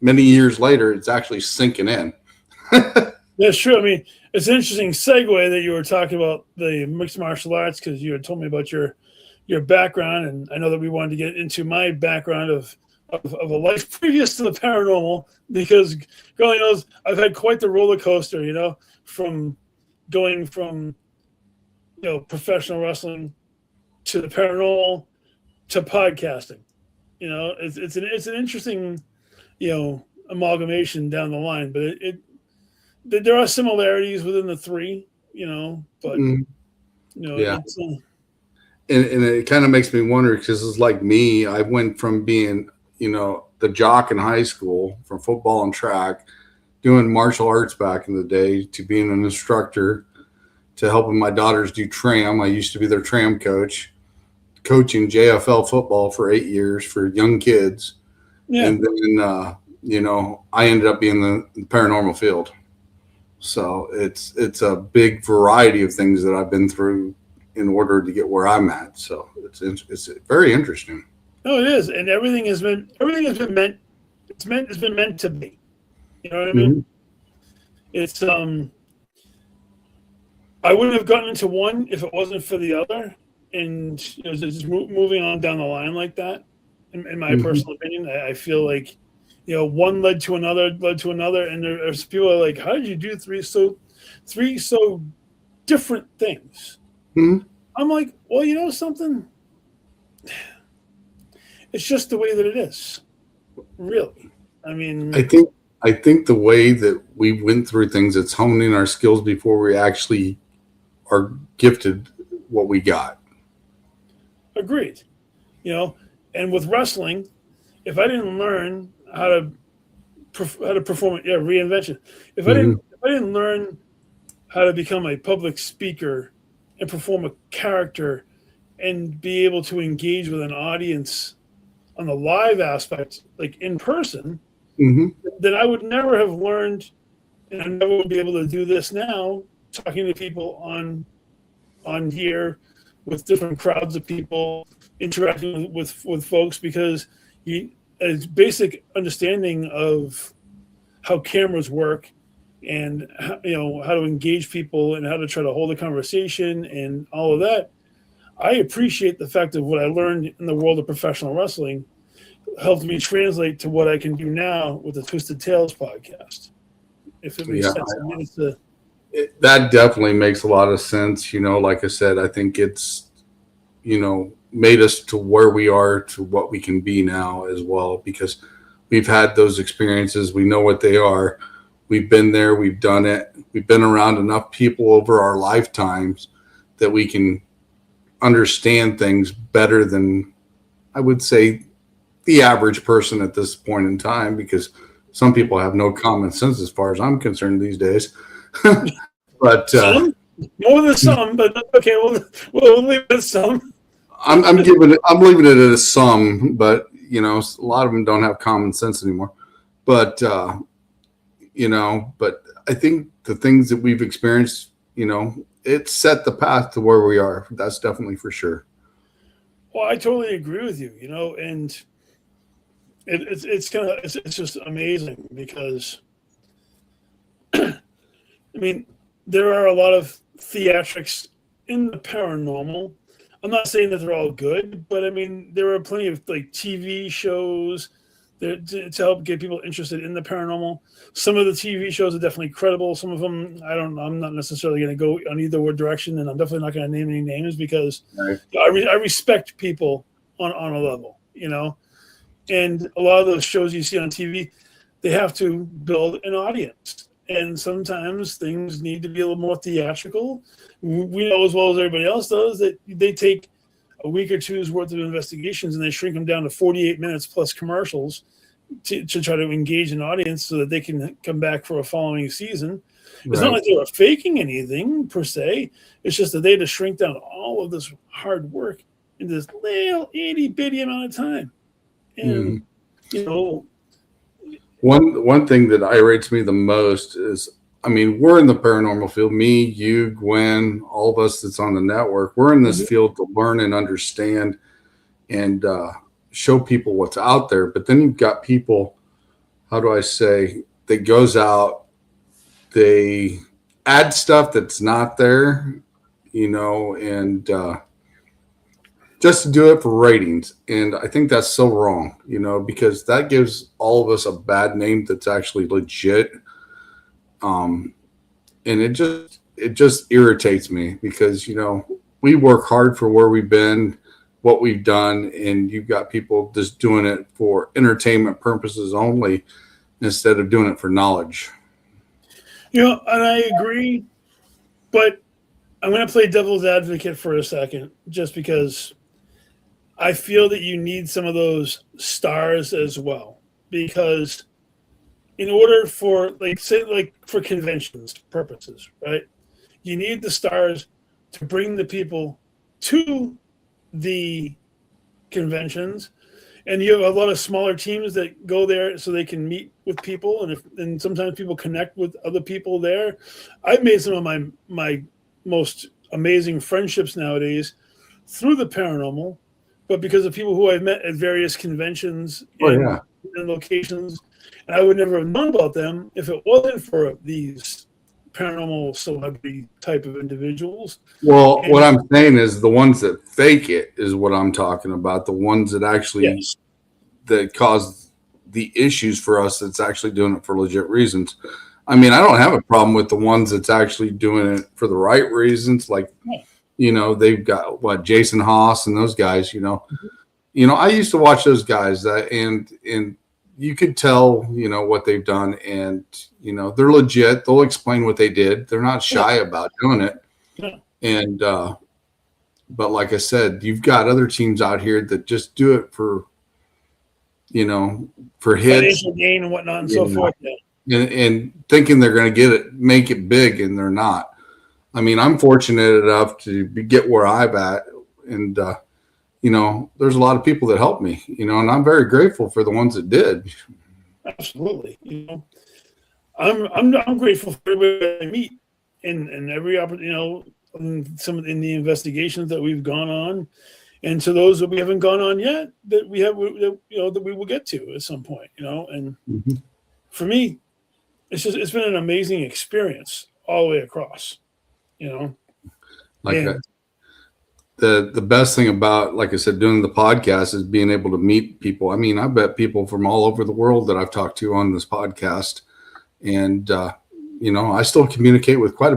many years later, it's actually sinking in. That's true. I mean, it's an interesting segue that you were talking about the mixed martial arts, because you had told me about your background, and I know that we wanted to get into my background of a life previous to the paranormal, because God knows I've had quite the roller coaster, from going from professional wrestling to the paranormal to podcasting. It's an interesting amalgamation down the line, but there are similarities within the three, but Mm, yeah. it's And it kind of makes me wonder because it's like me. I went from being, the jock in high school from football and track, doing martial arts back in the day, to being an instructor, to helping my daughters do tram. I used to be their tram coach, coaching JFL football for 8 years for young kids. yeah. And then, I ended up being the paranormal field. So it's a big variety of things that I've been through in order to get where I'm at. So it's very interesting. No, it is, and everything has been meant. It's been meant to be. You know what I mean? Mm-hmm. It's I wouldn't have gotten into one if it wasn't for the other, and just moving on down the line like that. In my Mm-hmm. personal opinion, I feel like one led to another, and there's people are like, "How did you do three so different things?" Mm-hmm. I'm like, "Well, something. It's just the way that it is, really. I I mean, think I think the way that we went through things, it's honing our skills before we actually are gifted what we got. agreed. You know, and with wrestling, if I didn't learn how to perform it, yeah, reinvention. If I didn't Mm-hmm. if I didn't learn how to become a public speaker and perform a character and be able to engage with an audience on the live aspect, like in person, Mm-hmm. then I would never have learned, and I never would be able to do this now, talking to people on here with different crowds of people, interacting with folks, because you a basic understanding of how cameras work, and how to engage people and how to try to hold a conversation and all of that. I appreciate the fact of what I learned in the world of professional wrestling helped me translate to what I can do now with the Twisted Tales podcast. If it makes Yeah, sense. I mean, it's a that definitely makes a lot of sense. Like I said, I think it's made us to where we are to what we can be now as well, because we've had those experiences. We know what they are. We've been there. We've done it. We've been around enough people over our lifetimes that we can understand things better than, I would say, the average person at this point in time, because some people have no common sense as far as I'm concerned these days. But some more than some, but okay, we'll leave it at some. I'm leaving it at a sum, but a lot of them don't have common sense anymore. But but I think the things that we've experienced, it set the path to where we are. That's definitely for sure. Well, I totally agree with you. And it's just amazing because I mean, there are a lot of theatrics in the paranormal. I'm not saying that they're all good, but I mean, there are plenty of like TV shows that to help get people interested in the paranormal. Some of the TV shows are definitely credible. Some of them, I don't know. I'm not necessarily going to go on either direction, and I'm definitely not going to name any names because Right. I respect people on a level, And a lot of those shows you see on TV, they have to build an audience. And sometimes things need to be a little more theatrical. We know as well as everybody else does that they take a week or two's worth of investigations and they shrink them down to 48 minutes plus commercials to try to engage an audience so that they can come back for a following season. It's not like they were faking anything per se. It's just that they had to shrink down all of this hard work in this little itty bitty amount of time. And, One thing that irritates me the most is, I mean, we're in the paranormal field. Me, you, Gwen, all of us that's on the network. We're in this field to learn and understand and show people what's out there. But then you've got people, how do I say, that goes out, they add stuff that's not there, and just to do it for ratings. And I think that's so wrong, because that gives all of us a bad name that's actually legit. And it just irritates me because, we work hard for where we've been, what we've done, and you've got people just doing it for entertainment purposes only instead of doing it for knowledge. And I agree, but I'm going to play devil's advocate for a second just because I feel that you need some of those stars as well, because in order for for conventions purposes, right? You need the stars to bring the people to the conventions, and you have a lot of smaller teams that go there so they can meet with people, and sometimes people connect with other people there. I've made some of my most amazing friendships nowadays through the paranormal, but because of people who I've met at various conventions and locations, and I would never have known about them if it wasn't for these paranormal celebrity type of individuals. Well, what I'm saying is the ones that fake it is what I'm talking about. The ones that actually that cause the issues for us that's actually doing it for legit reasons. I mean, I don't have a problem with the ones that's actually doing it for the right reasons. Like, they've got Jason Haas and those guys, I used to watch those guys and you could tell, what they've done and, they're legit. They'll explain what they did. They're not shy about doing it. Yeah. And, but like I said, you've got other teams out here that just do it for, for hits, financial gain and whatnot and so forth. And thinking they're going to make it big, and they're not. I mean, I'm fortunate enough to get where I'm at, and there's a lot of people that helped me, and I'm very grateful for the ones that did. Absolutely, I'm grateful for everybody I meet, and every opportunity, in the investigations that we've gone on, and to those that we haven't gone on yet, that we have, that we will get to at some point, and for me, it's been an amazing experience all the way across, Like the best thing about, like I said, doing the podcast is being able to meet people. I mean, I bet people from all over the world that I've talked to on this podcast, and I still communicate with quite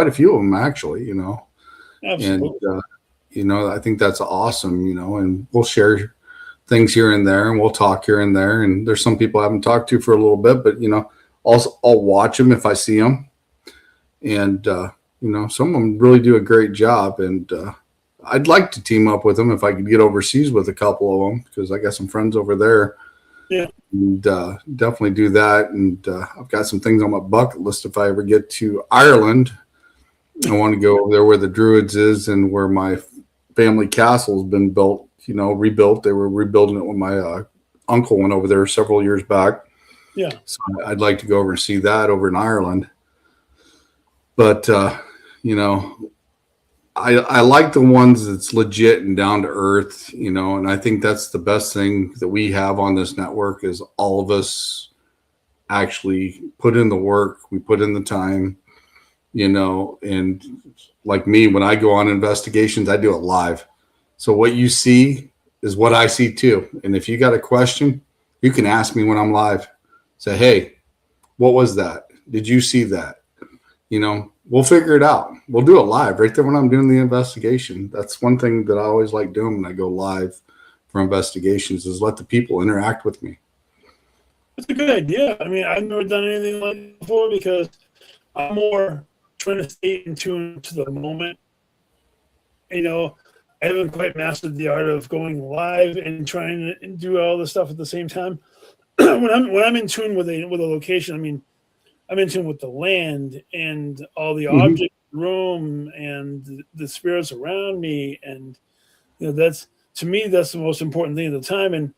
a few of them actually, Absolutely. And I think that's awesome, and we'll share things here and there, and we'll talk here and there. And there's some people I haven't talked to for a little bit, but also I'll watch them if I see them, and some of them really do a great job, and I'd like to team up with them if I could get overseas with a couple of them, because I got some friends over there. Yeah, and definitely do that. And I've got some things on my bucket list. If I ever get to Ireland, I want to go over there where the Druids is and where my family castle has been built, rebuilt. They were rebuilding it when my uncle went over there several years back. Yeah. So I'd like to go over and see that over in Ireland. But, I like the ones that's legit and down to earth, you know, and I think that's the best thing that we have on this network is all of us actually put in the work, we put in the time, you know, and like me, when I go on investigations, I do it live. So what you see is what I see too. And if you got a question, you can ask me when I'm live. Say, hey, what was that? Did you see that? You know, we'll figure it out. We'll do it live right there when I'm doing the investigation. That's one thing that I always like doing when I go live for investigations is let the people interact with me. That's a good idea. I mean, I've never done anything like that before because I'm more trying to stay in tune to the moment. You know, I haven't quite mastered the art of going live and trying to do all this stuff at the same time. when I'm in tune with a location, I mean, I'm in tune with the land and all the objects in the room and the spirits around me, and you know that's to me that's the most important thing at the time. And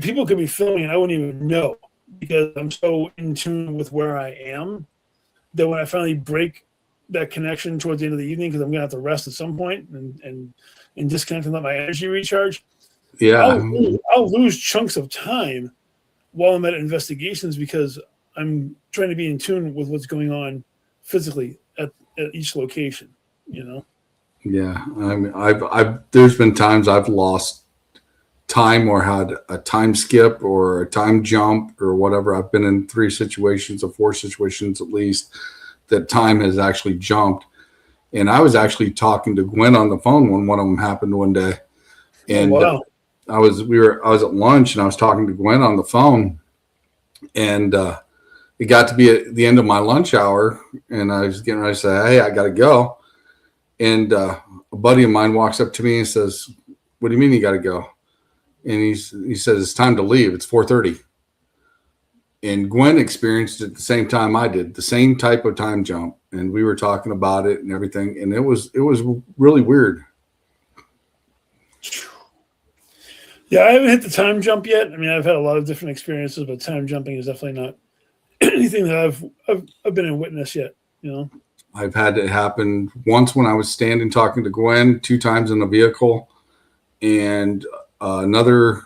people could be filming and I wouldn't even know because I'm so in tune with where I am that when I finally break that connection towards the end of the evening, because I'm gonna have to rest at some point and disconnect and let my energy recharge. Yeah. I'll lose chunks of time while I'm at investigations because I'm trying to be in tune with what's going on physically at each location. You know. Yeah. I mean, I've there's been times I've lost time or had a time skip or a time jump or whatever. I've been in 3 situations or 4 situations at least that time has actually jumped. And I was actually talking to Gwen on the phone when one of them happened one day. And wow. I was at lunch and I was talking to Gwen on the phone, and it got to be at the end of my lunch hour, and I was getting ready to say, "Hey, I got to go." And a buddy of mine walks up to me and says, "What do you mean you got to go?" And he says, "It's time to leave. It's 4:30." And Gwen experienced it at the same time I did, the same type of time jump, and we were talking about it and everything, and it was really weird. Yeah, I haven't hit the time jump yet. I mean, I've had a lot of different experiences, but time jumping is definitely not anything that I've been a witness yet. You know, I've had it happen once when I was standing talking to Gwen, 2 times in a vehicle, and another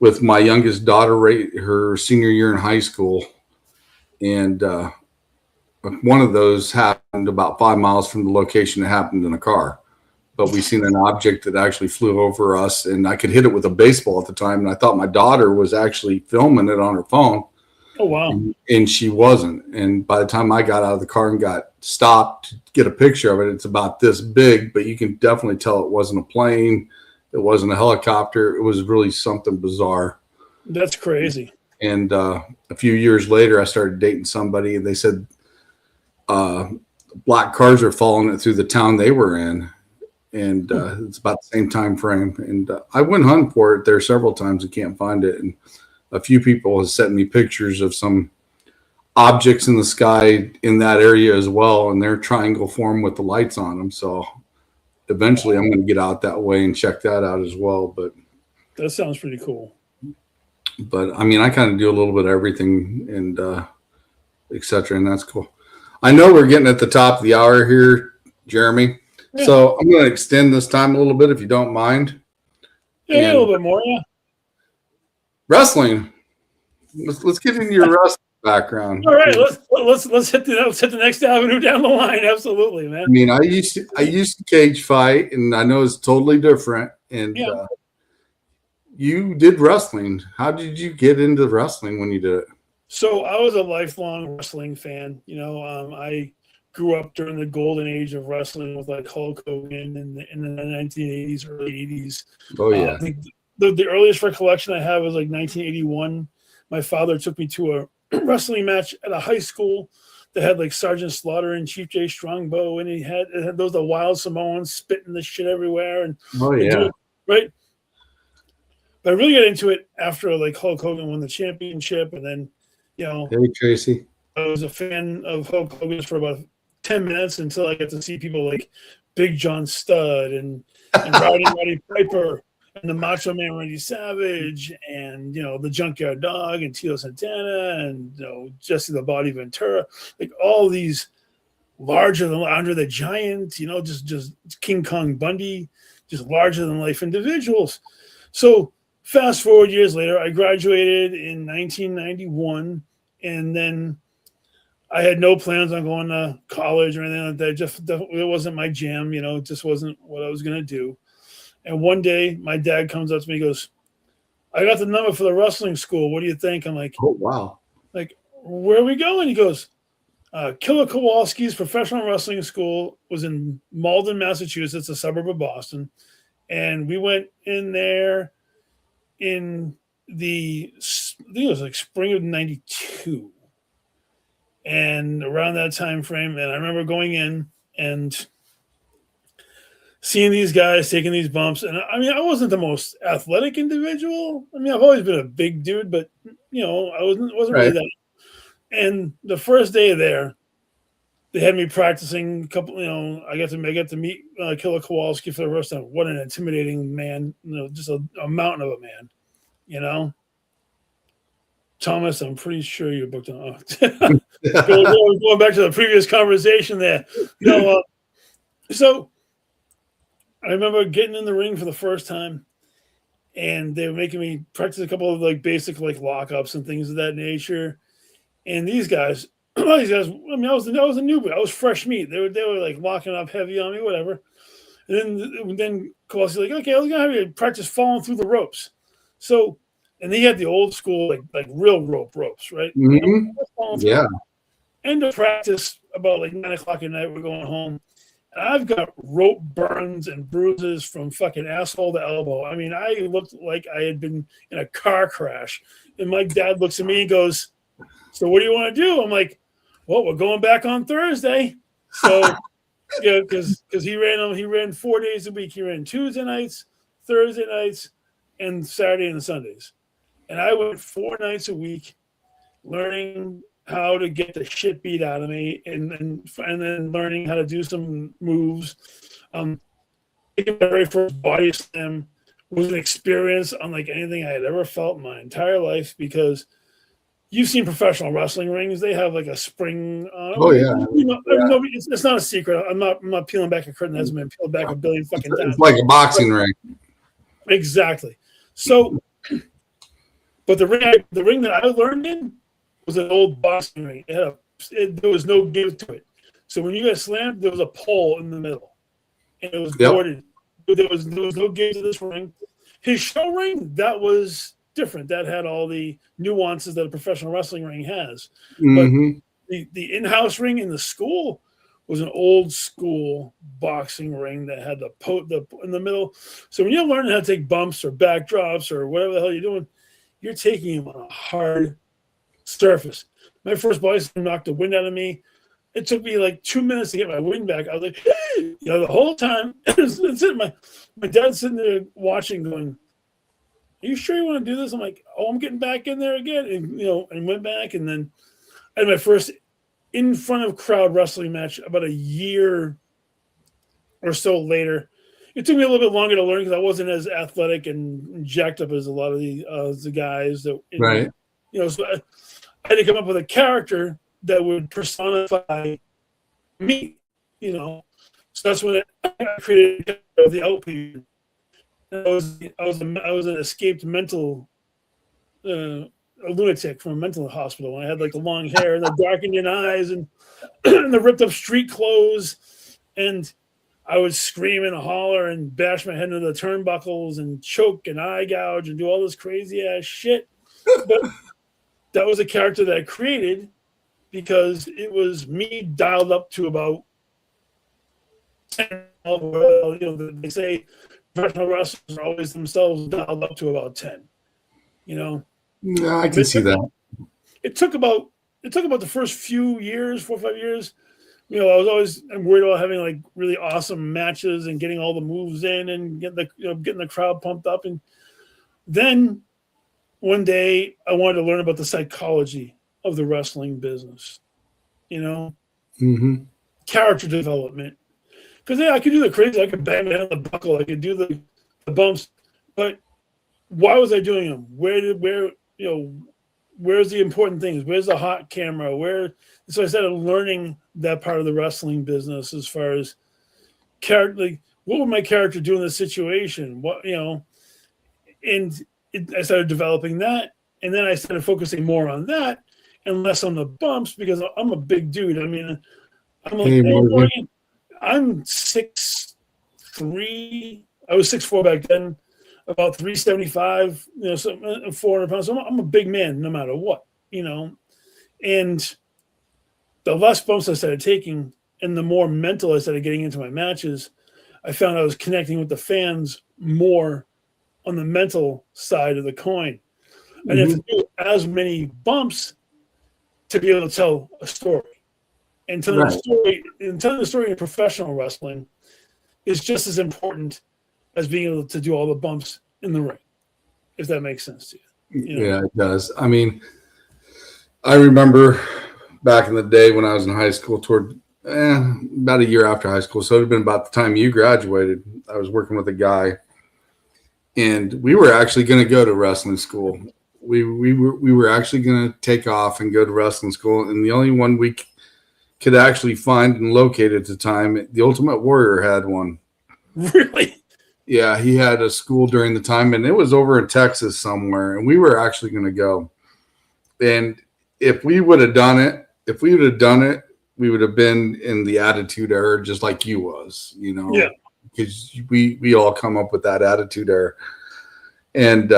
with my youngest daughter, her senior year in high school, and one of those happened about 5 miles from the location it happened in a car. But we seen an object that actually flew over us, and I could hit it with a baseball at the time, and I thought my daughter was actually filming it on her phone. Oh wow! And she wasn't. And by the time I got out of the car and got stopped to get a picture of it, it's about this big, but you can definitely tell it wasn't a plane, it wasn't a helicopter. It was really something bizarre. That's crazy. And a few years later, I started dating somebody, and they said black cars are following it through the town they were in. And it's about the same time frame. And I went hunting for it there several times and can't find it. And a few people have sent me pictures of some objects in the sky in that area as well, and they're triangle form with the lights on them. So eventually I'm going to get out that way and check that out as well. But that sounds pretty cool. But I mean, I kind of do a little bit of everything and et cetera, and that's cool. I know we're getting at the top of the hour here, Jeremy. Yeah. So I'm going to extend this time a little bit if you don't mind. Yeah, a little bit more, yeah. Wrestling. Let's get into your wrestling background. All right, let's hit the next avenue down the line. Absolutely, man. I mean, I used to cage fight, and I know it's totally different. And yeah. You did wrestling. How did you get into wrestling when you did it? So I was a lifelong wrestling fan. You know, I grew up during the golden age of wrestling with like Hulk Hogan in the 1980s, early 80s. Oh yeah. I think the earliest recollection I have was like 1981. My father took me to a wrestling match at a high school that had like Sergeant Slaughter and Chief Jay Strongbow, and it had those the wild Samoans spitting the shit everywhere. And oh yeah, right. But I really got into it after like Hulk Hogan won the championship, and then Hey Tracy. I was a fan of Hulk Hogan for about 10 minutes until I got to see people like Big John Studd and Roddy Piper and the Macho Man Randy Savage and the Junkyard Dog and Tito Santana and Jesse the Body Ventura, like all these larger than Andre the Giant, just King Kong Bundy, just larger than life individuals. So fast forward years later, I graduated in 1991, and then I had no plans on going to college or anything like that. Just it wasn't my jam, it just wasn't what I was going to do. And one day my dad comes up to me and goes, I got the number for the wrestling school. What do you think? I'm like, oh, wow. Like, where are we going? He goes, Killer Kowalski's professional wrestling school was in Malden, Massachusetts, a suburb of Boston. And we went in there in I think it was like spring of 92. And around that time frame, and I remember going in and seeing these guys taking these bumps. And I mean, I wasn't the most athletic individual. I mean, I've always been a big dude, but I wasn't really that. And the first day there, they had me practicing a couple, I got to meet Killer Kowalski for the first time. What an intimidating man, just a mountain of a man, Thomas, I'm pretty sure you booked on. Going back to the previous conversation there. So I remember getting in the ring for the first time, and they were making me practice a couple of like basic like lockups and things of that nature. And these guys, I mean, I was a newbie. I was fresh meat. They were like locking up heavy on me, whatever. And then Kowalski's like, okay, I was gonna have you practice falling through the ropes. So, and they had the old school like real ropes, right? Mm-hmm. Yeah. End of practice about like 9 o'clock at night. We're going home. And I've got rope burns and bruises from fucking asshole to elbow. I mean, I looked like I had been in a car crash. And my dad looks at me and goes, so what do you want to do? I'm like, well, we're going back on Thursday. So, because he ran 4 days a week. He ran Tuesday nights, Thursday nights, and Saturday and Sundays. And I went 4 nights a week learning how to get the shit beat out of me and then learning how to do some moves. My very first body slam was an experience unlike anything I had ever felt in my entire life, because you've seen professional wrestling rings. They have like a spring on it. Oh, yeah. It's not a secret. I'm not peeling back a curtain that hasn't been peeled back a billion fucking times. It's like a boxing ring. Exactly. So, but the ring that I learned in was an old boxing ring. There was no give to it. So when you got slammed, there was a pole in the middle, and it was boarded. There was no give to this ring. His show ring, that was different. That had all the nuances that a professional wrestling ring has. Mm-hmm. But the in-house ring in the school was an old school boxing ring that had the in the middle. So when you're learning how to take bumps or backdrops or whatever the hell you're doing, you're taking them on a hard surface. My first body slam knocked the wind out of me. It took me like 2 minutes to get my wind back. I was like, the whole time. My dad's sitting there watching, going, "Are you sure you want to do this?" I'm like, "Oh, I'm getting back in there again," and went back, and then I had my first in front of crowd wrestling match about a year or so later. It took me a little bit longer to learn because I wasn't as athletic and jacked up as a lot of the guys that right. So I had to come up with a character that would personify me, So that's when I created the outpatient. I was an escaped mental a lunatic from a mental hospital. I had like the long hair and the darkened in eyes and the ripped up street clothes, and I would scream and holler and bash my head into the turnbuckles and choke and eye gouge and do all this crazy ass shit. But that was a character that I created because it was me dialed up to about 10. They say professional wrestlers are always themselves dialed up to about 10. Yeah, I can see that. It took about the first few years, 4 or 5 years. I was always worried about having like really awesome matches and getting all the moves in and getting the crowd pumped up. And then one day I wanted to learn about the psychology of the wrestling business, mm-hmm. Character development. Because I could do the crazy, I could bang my head on the buckle, I could do the bumps, but why was I doing them? Where's the important things? Where's the hot camera? So I started learning that part of the wrestling business as far as character. Like, what would my character do in this situation? What, and I started developing that, and then I started focusing more on that and less on the bumps because I'm a big dude. I mean, I'm like, hey, Morgan, I'm 6'3". I was 6'4" back then, about 375, 400 pounds. So I'm a big man no matter what, And the less bumps I started taking and the more mental I started getting into my matches, I found I was connecting with the fans more on the mental side of the coin. I didn't have to do as many bumps to be able to tell a story. And telling the story in professional wrestling is just as important as being able to do all the bumps in the ring, if that makes sense to you. Yeah, it does. I mean, I remember back in the day when I was in high school, toward about a year after high school, so it had been about the time you graduated. I was working with a guy, and we were actually going to go to wrestling school. We were actually going to take off and go to wrestling school, and the only one we could actually find and locate at the time, the Ultimate Warrior had one. Really? Yeah, he had a school during the time, and it was over in Texas somewhere, and we were actually going to go. And if we would have done it, we would have been in the attitude era just like you was, Yeah. Because we all come up with that attitude era. And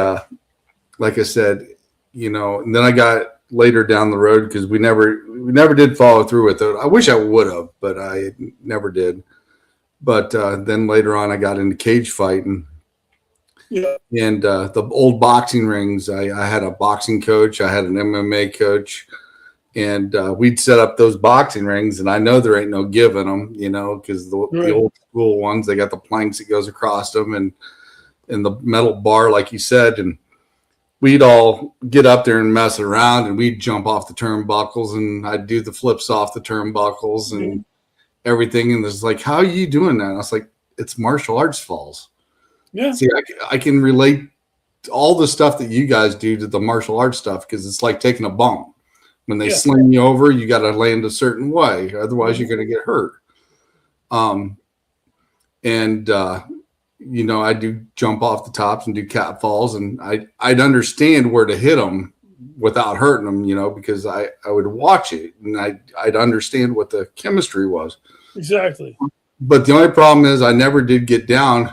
like I said, and then I got later down the road because we never did follow through with it. I wish I would have, but I never did. But then later on, I got into cage fighting. Yeah. And the old boxing rings, I had a boxing coach. I had an MMA coach. And we'd set up those boxing rings. And I know there ain't no giving them, because the old school ones, they got the planks that goes across them and the metal bar, like you said. And we'd all get up there and mess around, and we'd jump off the turnbuckles, and I'd do the flips off the turnbuckles and everything. And it's like, how are you doing that? And I was like, it's martial arts falls. Yeah. See, I can relate all the stuff that you guys do to the martial arts stuff because it's like taking a bump. When they sling you over, you got to land a certain way. Otherwise, you're going to get hurt. I do jump off the tops and do cat falls, and I'd understand where to hit them without hurting them, because I would watch it and I'd understand what the chemistry was. Exactly. But the only problem is I never did get down.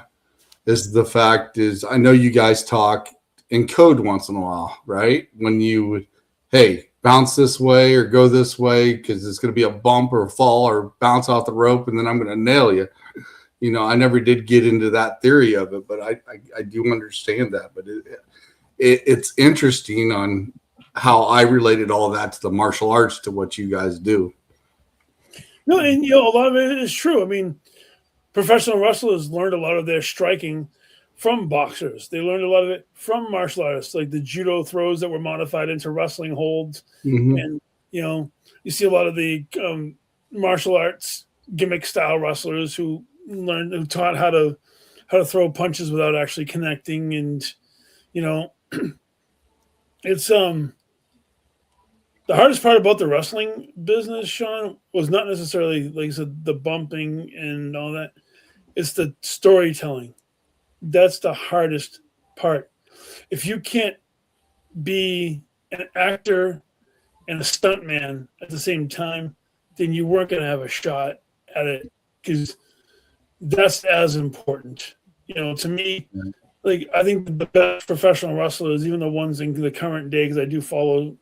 I know you guys talk in code once in a while, right? When you would, hey, bounce this way or go this way because it's going to be a bump or a fall or bounce off the rope and then I'm going to nail you. I never did get into that theory of it, but I do understand that. But it's interesting on how I related all that to the martial arts to what you guys do. No, and a lot of it is true. I mean, professional wrestlers learned a lot of their striking from boxers. They learned a lot of it from martial artists, like the judo throws that were modified into wrestling holds. Mm-hmm. And, you see a lot of the martial arts gimmick style wrestlers who taught how to throw punches without actually connecting. And, it's the hardest part about the wrestling business, Sean, was not necessarily, like you said, the bumping and all that. It's the storytelling. That's the hardest part. If you can't be an actor and a stuntman at the same time, then you weren't going to have a shot at it because that's as important. To me, like I think the best professional wrestlers, even the ones in the current day, because I do follow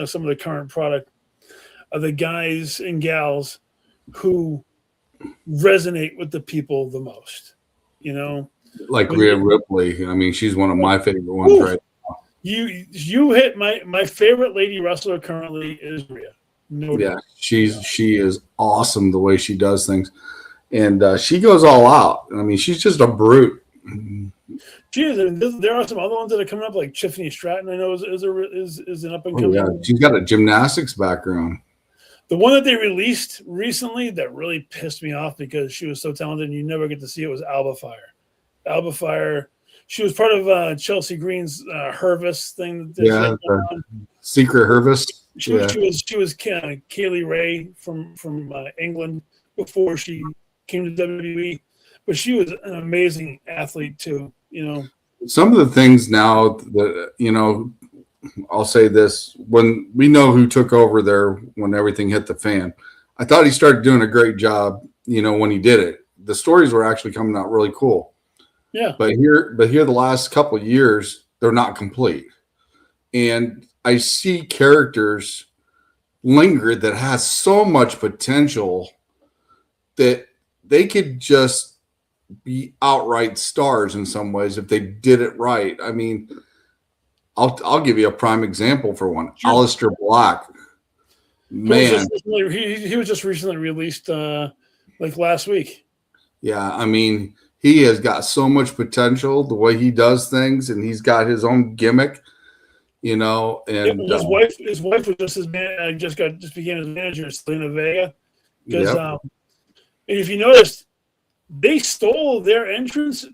some of the current product, are the guys and gals who resonate with the people the most. Like Rhea Ripley. I mean, she's one of my favorite ones right now. You hit my favorite lady wrestler currently is Rhea. No doubt. She is awesome the way she does things. And she goes all out. I mean, she's just a brute. She is. And there are some other ones that are coming up, like Tiffany Stratton. I know is an up and coming. Yeah, she's got a gymnastics background. The one that they released recently that really pissed me off because she was so talented and you never get to see it was Alba Fire. Alba Fire. She was part of Chelsea Green's Hervis thing. Secret Hervis. She was Kaylee Ray from England before she came to WWE, but she was an amazing athlete too. Some of the things now that I'll say this: when we know who took over there when everything hit the fan, I thought he started doing a great job. When he did it, the stories were actually coming out really cool. Yeah. But here, the last couple of years, they're not complete, and I see characters linger that has so much potential that they could just be outright stars in some ways if they did it right. I mean, I'll give you a prime example for one. Sure. Aleister Black. Man. He was just recently released like last week. Yeah, I mean, he has got so much potential the way he does things, and he's got his own gimmick, and his wife was just his man. Just became his manager, Selena Vega. Because and if you noticed, they stole their entrance.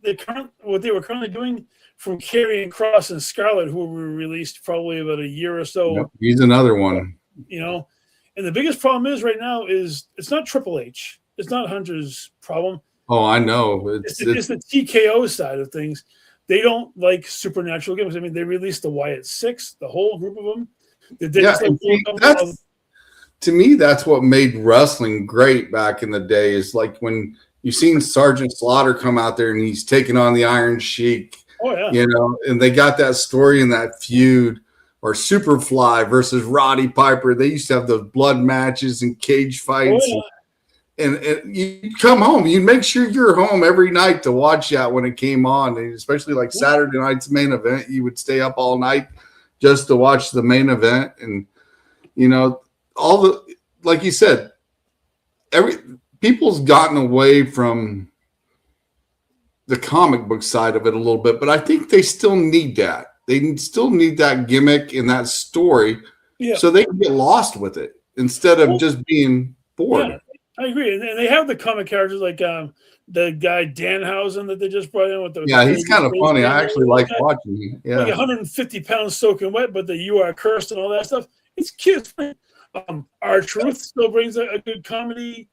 What they were currently doing from Karrion Kross and Scarlett, who were released probably about a year or so. Yep, he's another one. And the biggest problem is right now is it's not Triple H. It's not Hunter's problem. Oh, I know. It's the TKO side of things. They don't like supernatural gimmicks. I mean, they released the Wyatt Six, the whole group of them. To me, that's what made wrestling great back in the day. Is like when you seen Sergeant Slaughter come out there and he's taking on the Iron Sheik. Oh yeah. And they got that story and that feud. Or Superfly versus Roddy Piper. They used to have those blood matches and cage fights. Oh, yeah. And you come home. You make sure you're home every night to watch that when it came on. And especially like Saturday night's main event. You would stay up all night just to watch the main event. And, like you said, people's gotten away from the comic book side of it a little bit. But I think they still need that. They still need that gimmick and that story so they can get lost with it instead of just being bored. Yeah, I agree. And they have the comic characters like the guy Danhausen that they just brought in with the he's kind of funny. I actually like watching him. Yeah. Like 150 pounds soaking wet, but you are cursed and all that stuff. It's cute. R-Truth still brings a good comedy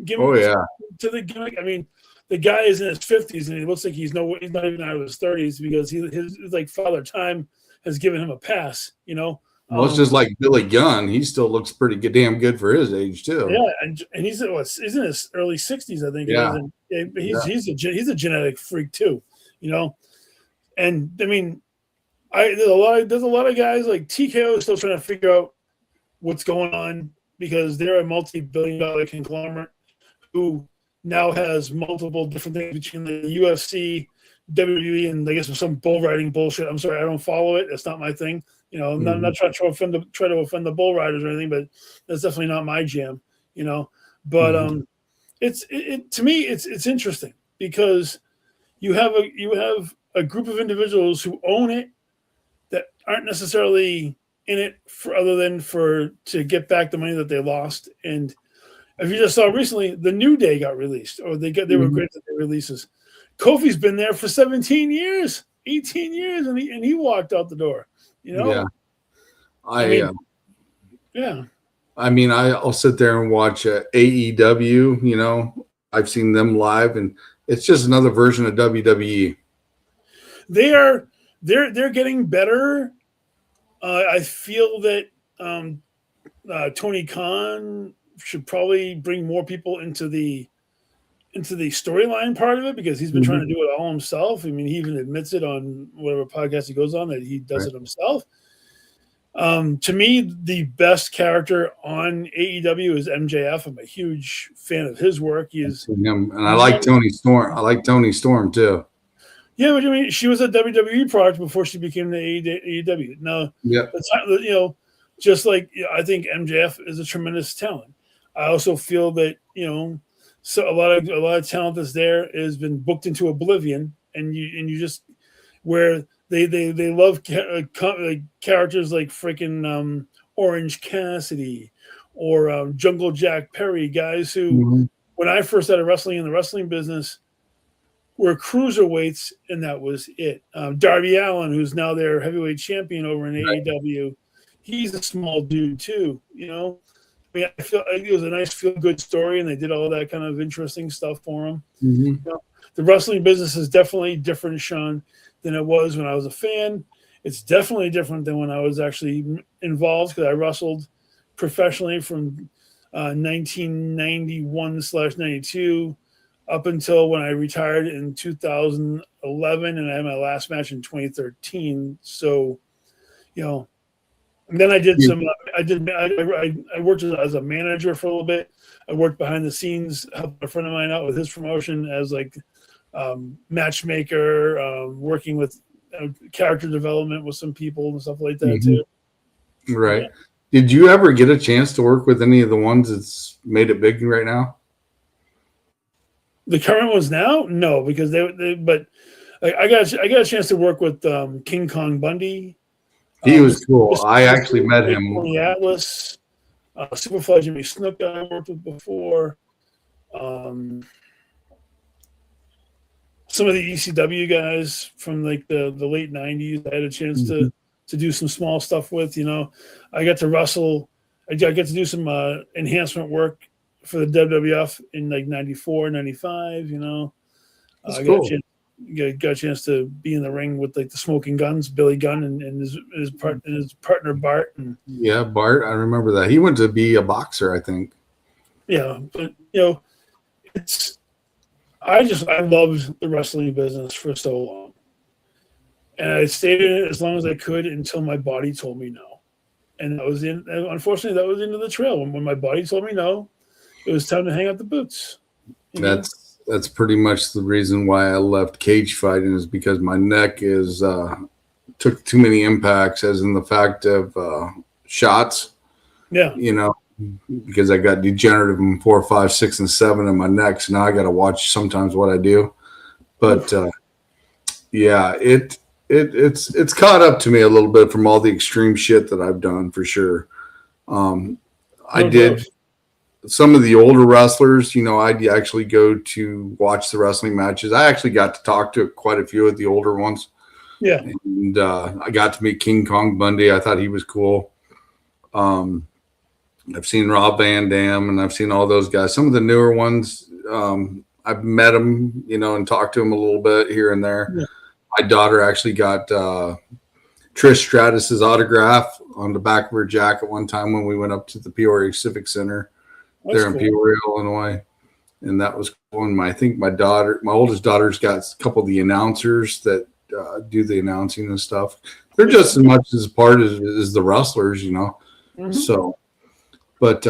gimmick to the gimmick. I mean, the guy is in his 50s and he looks like he's not even out of his 30s because his like Father Time has given him a pass, Well, it's just like Billy Gunn. He still looks pretty damn good for his age too. Yeah, and he's in his early 60s, I think. Yeah. He's a genetic freak too, And I mean, there's a lot of guys like TKO still trying to figure out what's going on because they're a multi-billion-dollar conglomerate who now has multiple different things between the UFC, WWE, and I guess some bull riding bullshit. I'm sorry, I don't follow it. That's not my thing. I'm not trying to offend the bull riders or anything, but that's definitely not my jam. But to me it's interesting because you have a group of individuals who own it that aren't necessarily in it to get back the money that they lost. And if you just saw recently, the New Day got released, or they were great at their releases. Kofi's been there for 17 years, 18 years, and he walked out the door. Yeah. I mean, I'll sit there and watch AEW. I've seen them live, and it's just another version of WWE. They're getting better. I feel that Tony Khan should probably bring more people into the storyline part of it because he's been trying to do it all himself. I mean, he even admits it on whatever podcast he goes on that he does it himself. To me, the best character on AEW is MJF. I'm a huge fan of his work. And I like Tony Storm. I like Tony Storm too. Yeah, but I mean, she was a WWE product before she became the AEW. Now, just like I think MJF is a tremendous talent. I also feel that so a lot of talent that's there has been booked into oblivion, and you just where they love characters like freaking Orange Cassidy or Jungle Jack Perry, guys who when I first started wrestling in the wrestling business were cruiserweights, and that was it. Darby Allin, who's now their heavyweight champion over in AEW. he's a small dude too, you know. I mean, I think it was a nice feel-good story, and they did all that kind of interesting stuff for him. Mm-hmm. You know, the wrestling business is definitely different, Sean, than it was when I was a fan. It's definitely different than when I was actually involved, because I wrestled professionally from 1991/92 up until when I retired in 2011, and I had my last match in 2013. So, you know, and then I did some. I worked as a manager for a little bit. I worked behind the scenes, helped a friend of mine out with his promotion as like matchmaker, working with character development with some people and stuff like that too. Right. Yeah. Did you ever get a chance to work with any of the ones that's made it big right now? The current ones now, no, because but I got a chance to work with King Kong Bundy. He was cool. I actually met him. The Atlas, Superfly Jimmy Snook I worked with before. Some of the ECW guys from like the late 90s, I had a chance to do some small stuff with. You know, I got to wrestle. I got to do some enhancement work for the WWF in like 94, 95. You know, I got a chance to be in the ring with like the Smoking Guns, Billy Gunn, and his partner Bart. And, yeah, Bart, I remember that. He went to be a boxer, I think. Yeah, but you know, I loved the wrestling business for so long, and I stayed in it as long as I could until my body told me no. And unfortunately, that was the end of the trail. When my body told me no, it was time to hang up the boots. That's pretty much the reason why I left cage fighting, is because my neck took too many impacts, as in the fact of shots. Yeah. You know, because I got degenerative in 4, 5, 6, and 7 in my neck. So now I got to watch sometimes what I do. But yeah, it's caught up to me a little bit from all the extreme shit that I've done, for sure. I did some of the older wrestlers, you know, I'd actually go to watch the wrestling matches. I actually got to talk to quite a few of the older ones. Yeah. And I got to meet King Kong Bundy. I thought he was cool. I've seen Rob Van Dam, and I've seen all those guys. Some of the newer ones, I've met them, you know, and talked to them a little bit here and there. Yeah. My daughter actually got Trish Stratus's autograph on the back of her jacket one time when we went up to the Peoria Civic Center. That's there in Peoria, Illinois, and that was cool. And I think my oldest daughter's got a couple of the announcers that do the announcing and stuff. They're just as much as part as the wrestlers, you know. Mm-hmm. So, but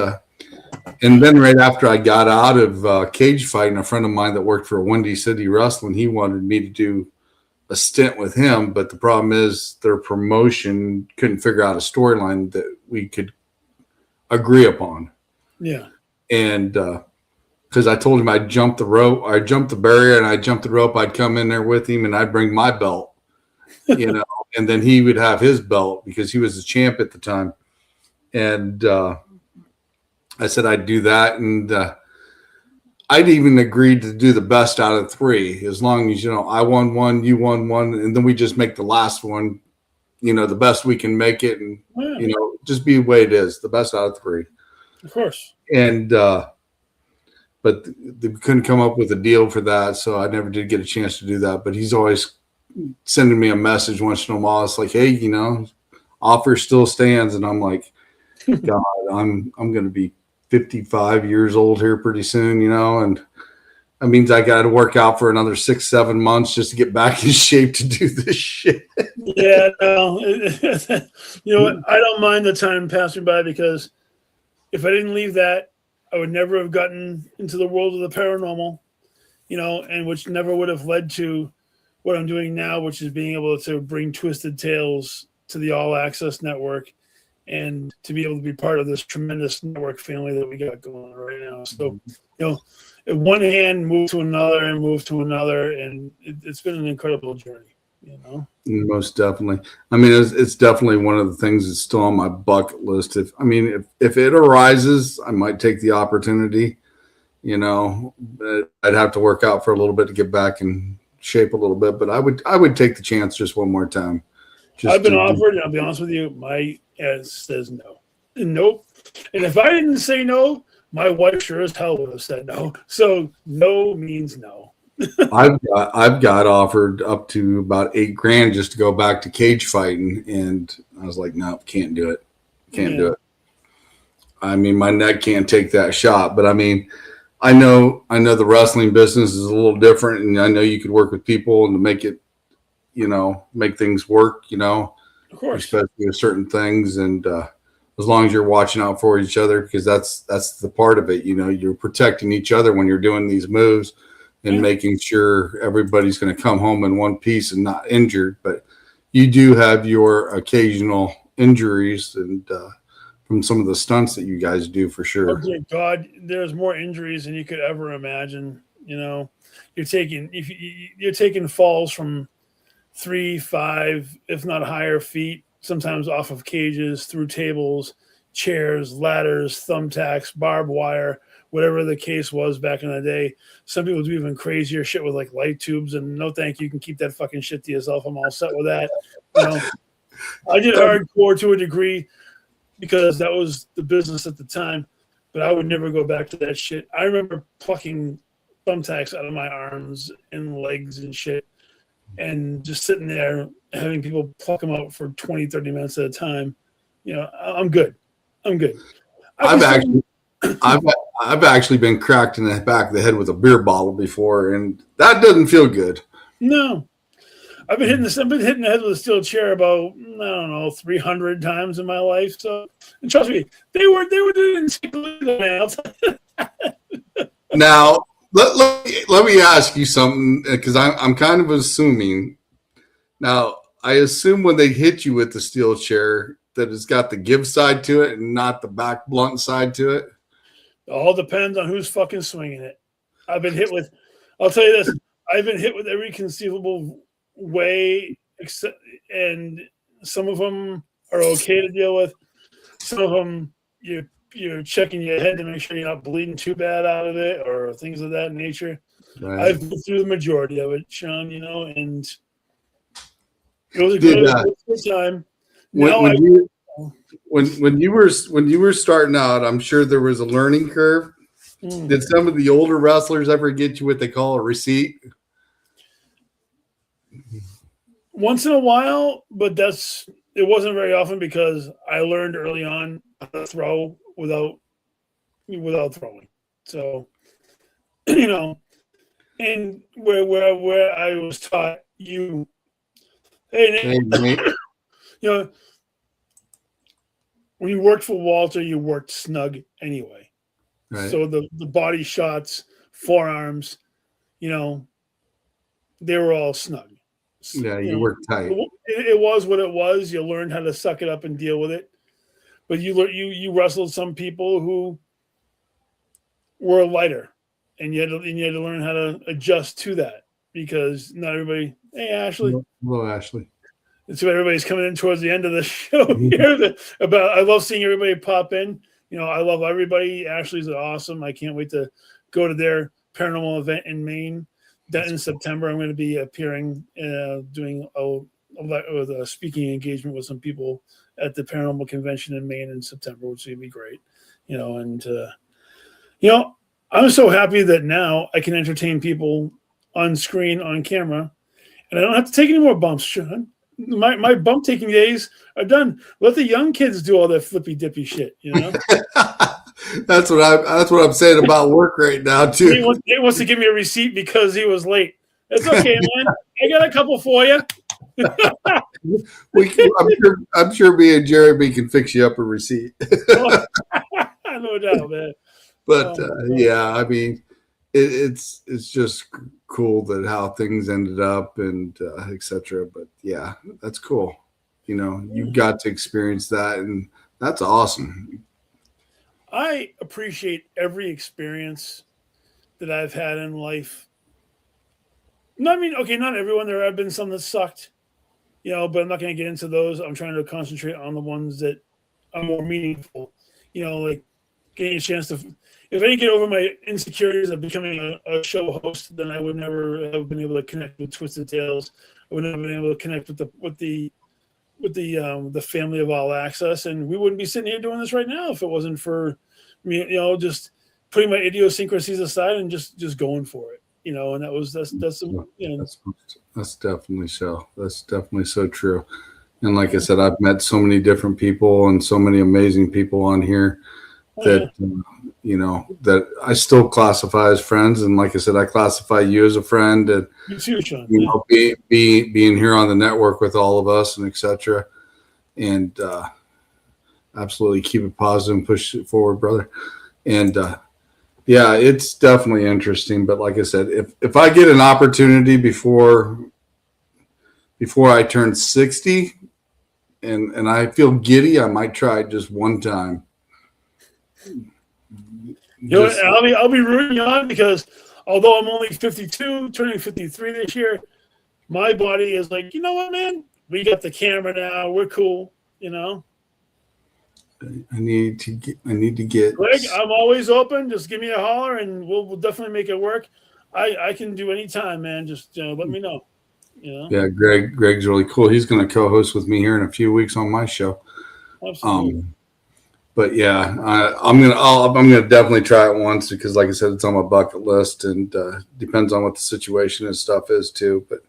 and then right after I got out of cage fighting, a friend of mine that worked for Windy City Wrestling, he wanted me to do a stint with him, but the problem is their promotion couldn't figure out a storyline that we could agree upon. Yeah. And because I told him I'd jump the rope, I jumped the barrier, and I jumped the rope, I'd come in there with him, and I'd bring my belt, you know, and then he would have his belt because he was the champ at the time. And I said I'd do that, and I'd even agreed to do the best out of 3, as long as, you know, I won one, you won one, and then we just make the last one, you know, the best we can make it, and you know, just be the way it is, the best out of 3. Of course. And but they couldn't come up with a deal for that, so I never did get a chance to do that. But he's always sending me a message once in a while. It's like, hey, you know, offer still stands, and I'm like, God, I'm going to be 55 years old here pretty soon, you know, and that means I got to work out for another 6-7 months just to get back in shape to do this shit. Yeah, no, you know what? I don't mind the time passing by, because if I didn't leave that, I would never have gotten into the world of the paranormal, you know, and which never would have led to what I'm doing now, which is being able to bring Twisted Tales to the All Access Network, and to be able to be part of this tremendous network family that we got going on right now. So, you know, in one hand, move to another, and it's been an incredible journey, you know. Most definitely. I mean, it's definitely one of the things that's still on my bucket list. If it arises, I might take the opportunity, you know. But I'd have to work out for a little bit to get back in shape a little bit, but I would take the chance just one more time. I've been offered, and I'll be honest with you, my and it says no. And nope. And if I didn't say no, my wife sure as hell would have said no. So no means no. I've got offered up to about $8,000 just to go back to cage fighting, and I was like, no, can't do it. Can't do it. I mean, my neck can't take that shot. But I mean, I know the wrestling business is a little different, and I know you could work with people and to make it, make things work, Of course. especially with certain things. And as long as you're watching out for each other, because that's the part of it. You're protecting each other when you're doing these moves and making sure everybody's going to come home in one piece and not injured. But you do have your occasional injuries and from some of the stunts that you guys do for sure. Oh, dear God, there's more injuries than you could ever imagine. You're taking falls from 3, 5, if not higher feet, sometimes off of cages, through tables, chairs, ladders, thumbtacks, barbed wire, whatever the case was back in the day. Some people do even crazier shit with like light tubes, and no thank you, can keep that fucking shit to yourself. I'm all set with that. I did hardcore to a degree because that was the business at the time, but I would never go back to that shit. I remember plucking thumbtacks out of my arms and legs and shit, and just sitting there having people pluck them out for 20, 30 minutes at a time. I'm good. I've actually been cracked in the back of the head with a beer bottle before, and that doesn't feel good. No. I've been hitting the head with a steel chair about, 300 times in my life. So, and trust me, they were doing it. Now, let me ask you something, because I'm kind of assuming. Now, I assume when they hit you with the steel chair that it's got the give side to it and not the back blunt side to it. It all depends on who's fucking swinging it. I'll tell you this, I've been hit with every conceivable way, and some of them are okay to deal with. Some of them you're checking your head to make sure you're not bleeding too bad out of it or things of that nature. Right. I've been through the majority of it, Sean, and it was a good time. When you were starting out, I'm sure there was a learning curve. Did some of the older wrestlers ever get you what they call a receipt? Once in a while, but it wasn't very often because I learned early on how to throw without throwing. So, and where I was taught when you worked for Walter, you worked snug anyway. Right. So the body shots, forearms, they were all snug. Yeah, you worked tight. It was what it was. You learned how to suck it up and deal with it. But you wrestled some people who were lighter, and you had to learn how to adjust to that because not everybody. Hey, Ashley. Hello, Ashley. And so everybody's coming in towards the end of the show here. I love seeing everybody pop in. I love everybody. Ashley's awesome. I can't wait to go to their paranormal event in Maine. That in September, I'm going to be appearing, doing a speaking engagement with some people at the paranormal convention in Maine in September, which is going to be great. I'm so happy that now I can entertain people on screen, on camera, and I don't have to take any more bumps, Sean. My bump taking days are done. Let the young kids do all that flippy dippy shit, That's what I'm saying about work right now too. He wants to give me a receipt because he was late. It's okay, man. I got a couple for you. I'm sure me and Jeremy can fix you up a receipt. No doubt, man. But yeah, I mean, it's just cool that how things ended up and etc. But yeah, that's cool. You got to experience that, and that's awesome. I appreciate every experience that I've had in life. Not everyone. There have been some that sucked, but I'm not going to get into those. I'm trying to concentrate on the ones that are more meaningful. Like getting a chance to. If I didn't get over my insecurities of becoming a show host, then I would never have been able to connect with Twisted Tales. I would never have been able to connect with the the family of All Access, and we wouldn't be sitting here doing this right now if it wasn't for me, just putting my idiosyncrasies aside and just going for it, and that's definitely so. That's definitely so true. And like I said, I've met so many different people and so many amazing people on here that that I still classify as friends. And like I said, I classify you as a friend, and you too, Sean. Being here on the network with all of us and etc. And absolutely keep it positive and push it forward, brother. And yeah, it's definitely interesting. But like I said, if I get an opportunity before I turn 60 and I feel giddy, I might try it just one time. I'll be rooting you on, because although I'm only 52, turning 53 this year, my body is like, you know what, man? We got the camera now. We're cool, I need to get. Greg, I'm always open. Just give me a holler, and we'll definitely make it work. I can do any time, man. Just let me know. Yeah, Greg's really cool. He's going to co-host with me here in a few weeks on my show. Absolutely. But yeah, I'm gonna definitely try it once, because, like I said, it's on my bucket list, and depends on what the situation and stuff is too. But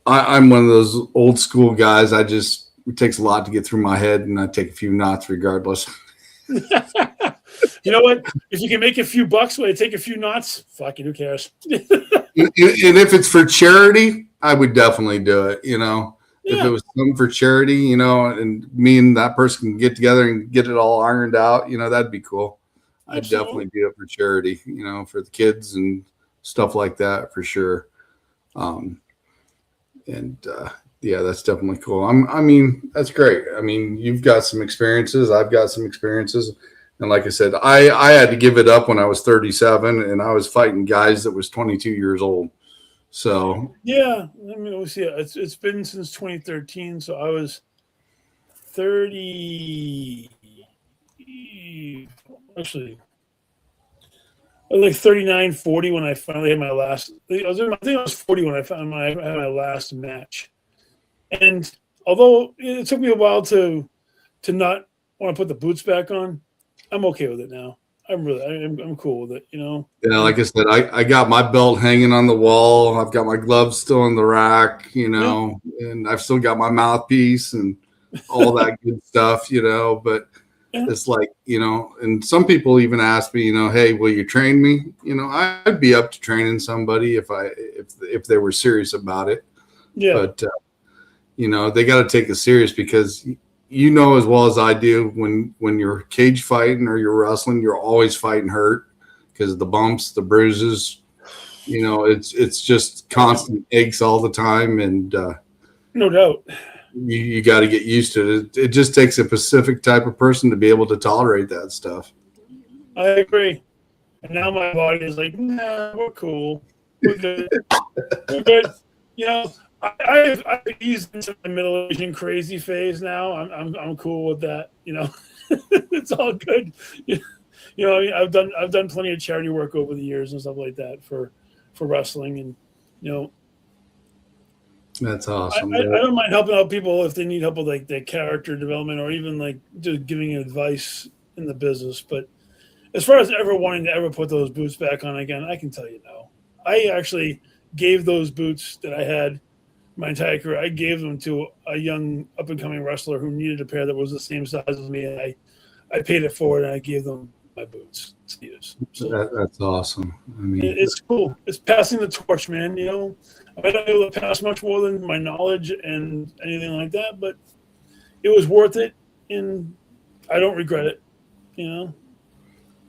I'm one of those old school guys. It takes a lot to get through my head, and I take a few knots regardless. You know what? If you can make a few bucks while you take a few knots, fuck it, who cares? And if it's for charity, I would definitely do it. If it was something for charity, and me and that person can get together and get it all ironed out, that'd be cool. I'd definitely do it for charity, for the kids and stuff like that, for sure. Yeah, that's definitely cool. That's great. You've got some experiences. I've got some experiences. And like I said, I had to give it up when I was 37, and I was fighting guys that was 22 years old. So yeah, let's see. It's been since 2013. So I was 30. Actually, I was like 39, 40 when I finally had my last. I think I was 40 when I had my last match. And although it took me a while to not want to put the boots back on, I'm okay with it now. I'm cool with it, Yeah, like I said, I got my belt hanging on the wall. I've got my gloves still in the rack, and I've still got my mouthpiece and all that good stuff, But it's like, and some people even ask me, hey, will you train me? I'd be up to training somebody if they were serious about it. Yeah. But they got to take it serious, because as well as I do, when you're cage fighting or you're wrestling, you're always fighting hurt, because of the bumps, the bruises. It's just constant aches all the time, and no doubt, you got to get used to it. It just takes a specific type of person to be able to tolerate that stuff. I agree. And now my body is like, nah, we're cool, we're good, we're good. I've eased into the middle Asian crazy phase now. I'm cool with that. It's all good. I've done plenty of charity work over the years and stuff like that for wrestling, and that's awesome. I don't mind helping out people if they need help with like their character development, or even like just giving advice in the business. But as far as ever wanting to ever put those boots back on again, I can tell you no. I actually gave those boots that I had my entire career, I gave them to a young up-and-coming wrestler who needed a pair that was the same size as me, and I paid it forward, and I gave them my boots to use. So that's awesome. It's cool. It's passing the torch, man. I might not be able to pass much more than my knowledge and anything like that, but it was worth it, and I don't regret it,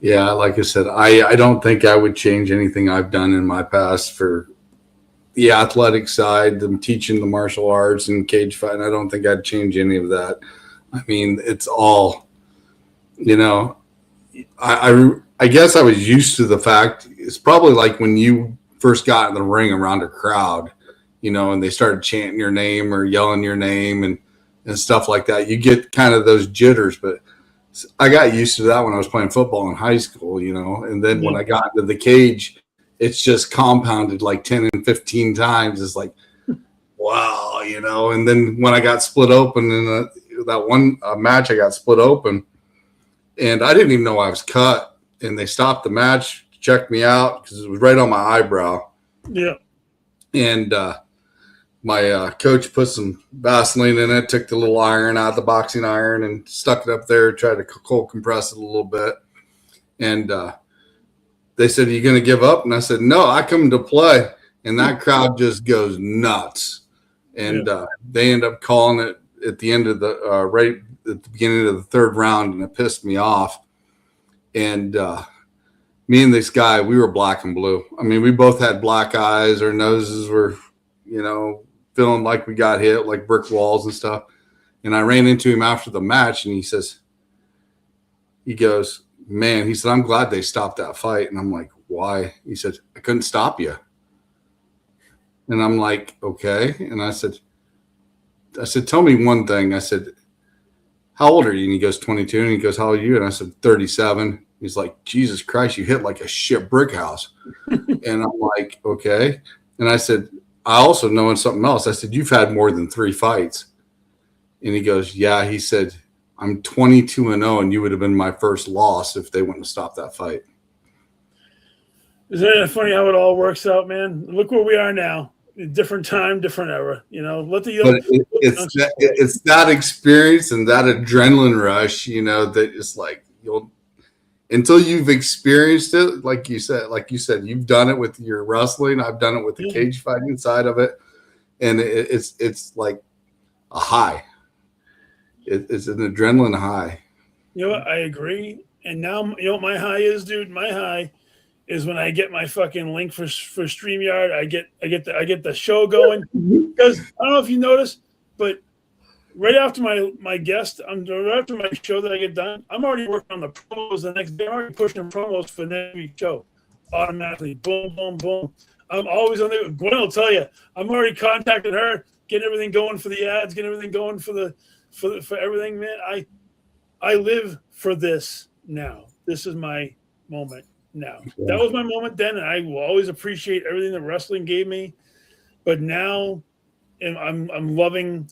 Yeah, like I said, I don't think I would change anything I've done in my past for the athletic side, them teaching the martial arts and cage fighting. I don't think I'd change any of that. It's all, I guess I was used to the fact, it's probably like when you first got in the ring around a crowd, and they started chanting your name or yelling your name and stuff like that. You get kind of those jitters, but I got used to that when I was playing football in high school, and then when I got into the cage, it's just compounded like 10 and 15 times. It's like, wow, oh, and then when I got split open in that one match, I got split open, and I didn't even know I was cut. And they stopped the match, checked me out because it was right on my eyebrow. Yeah. And my coach put some Vaseline in it, took the little iron out, the boxing iron, and stuck it up there, tried to cold compress it a little bit. And they said, "Are you going to give up?" And I said, "No, I come to play." And that crowd just goes nuts. And they end up calling it at the end of right at the beginning of the third round, and it pissed me off. And me and this guy, we were black and blue. I mean, we both had black eyes. Our noses were, feeling like we got hit, like brick walls and stuff. And I ran into him after the match, and he goes, "Man," he said, "I'm glad they stopped that fight." And I'm like, "Why?" He said, "I couldn't stop you." And I'm like, "Okay." And I said, "Tell me one thing." I said, "How old are you?" And he goes, 22. And he goes, "How old are you?" And I said, 37. He's like, "Jesus Christ, you hit like a shit brick house." And I'm like, "Okay." And I said, "I also know something else." I said, "You've had more than 3 fights." And he goes, "Yeah." He said, "I'm 22-0, and you would have been my first loss if they wouldn't have stopped that fight." Isn't it funny how it all works out, man? Look where we are now. Different time, different era. Let the young. But it's that experience and that adrenaline rush, that it's like until you've experienced it, like you said, you've done it with your wrestling. I've done it with the cage fighting side of it, and it's like a high. It's an adrenaline high. You know what? I agree. And now, what my high is, dude? My high is when I get my fucking link for StreamYard. I get the show going, because I don't know if you noticed, but right after my guest, right after my show that I get done, I'm already working on the promos the next day. I'm already pushing the promos for the next week's show automatically. Boom, boom, boom. I'm always on there. Gwen will tell you, I'm already contacting her, getting everything going for the ads, getting everything going for everything, man. I live for this now. This is my moment now. Yeah. That was my moment then, and I will always appreciate everything that wrestling gave me. But now, I'm loving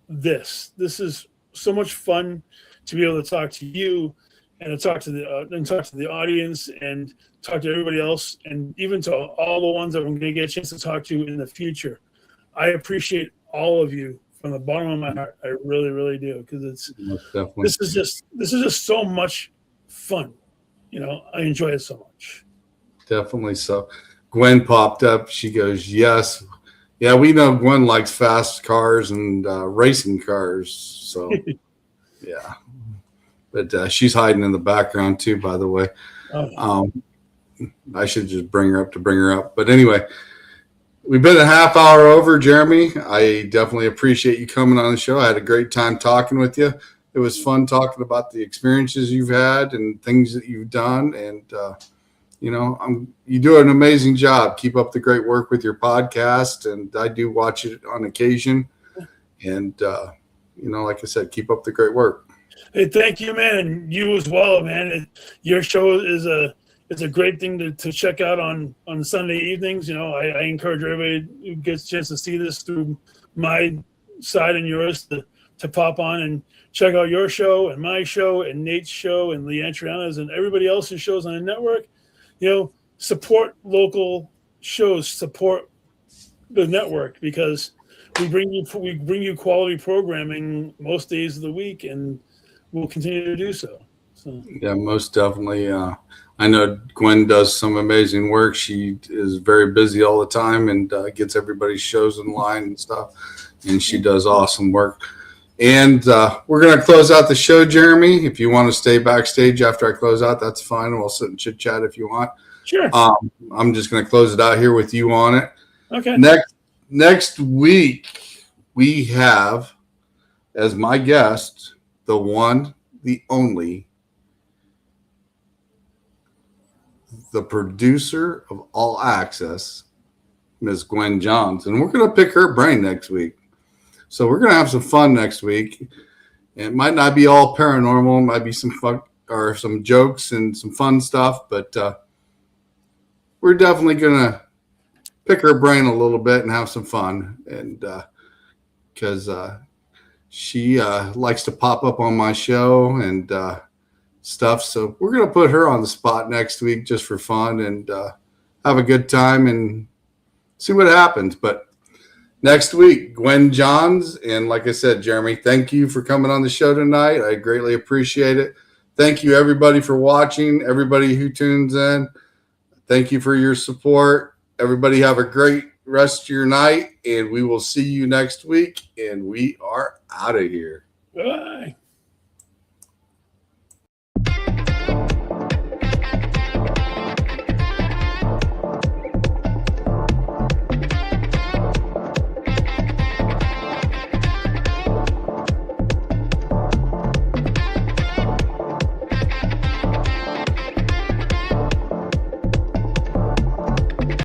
this. This is so much fun to be able to talk to you and to talk to the audience and talk to everybody else, and even to all the ones that I'm going to get a chance to talk to in the future. I appreciate all of you from the bottom of my heart. I really, really do, because this is just so much fun. I enjoy it so much. Definitely so. Gwen popped up. She goes, "Yes. Yeah, we know Gwen likes fast cars and racing cars." So, yeah. But she's hiding in the background too, by the way. I should just bring her up. But anyway, we've been a half hour over, Jeremy. I definitely appreciate you coming on the show. I had a great time talking with you. It was fun talking about the experiences you've had and things that you've done. And, you do an amazing job. Keep up the great work with your podcast. And I do watch it on occasion. And, like I said, keep up the great work. Hey, thank you, man. And you as well, man. Your show is a great thing to check out on Sunday evenings. I encourage everybody who gets a chance to see this through my side and yours to pop on and check out your show and my show and Nate's show and Leanne Triana's and everybody else's shows on the network. Support local shows, support the network, because we bring you quality programming most days of the week, and we'll continue to do so. Yeah, most definitely. I know Gwen does some amazing work. She is very busy all the time and gets everybody's shows in line and stuff. And she does awesome work. And we're going to close out the show, Jeremy. If you want to stay backstage after I close out, that's fine. We'll sit and chit chat if you want. Sure. I'm just going to close it out here with you on it. Okay. Next week, we have as my guest the one, the only, the producer of All Access, Ms. Gwen Johns. And we're going to pick her brain next week. So we're going to have some fun next week. It might not be all paranormal. It might be some fun or some jokes and some fun stuff. But we're definitely going to pick her brain a little bit and have some fun. And because she likes to pop up on my show and stuff. So we're going to put her on the spot next week just for fun and have a good time and see what happens. But next week, Gwen Johns. And like I said, Jeremy, thank you for coming on the show tonight. I greatly appreciate it. Thank you, everybody, for watching, everybody who tunes in. Thank you for your support. Everybody have a great rest of your night, and we will see you next week. And we are out of here. Bye.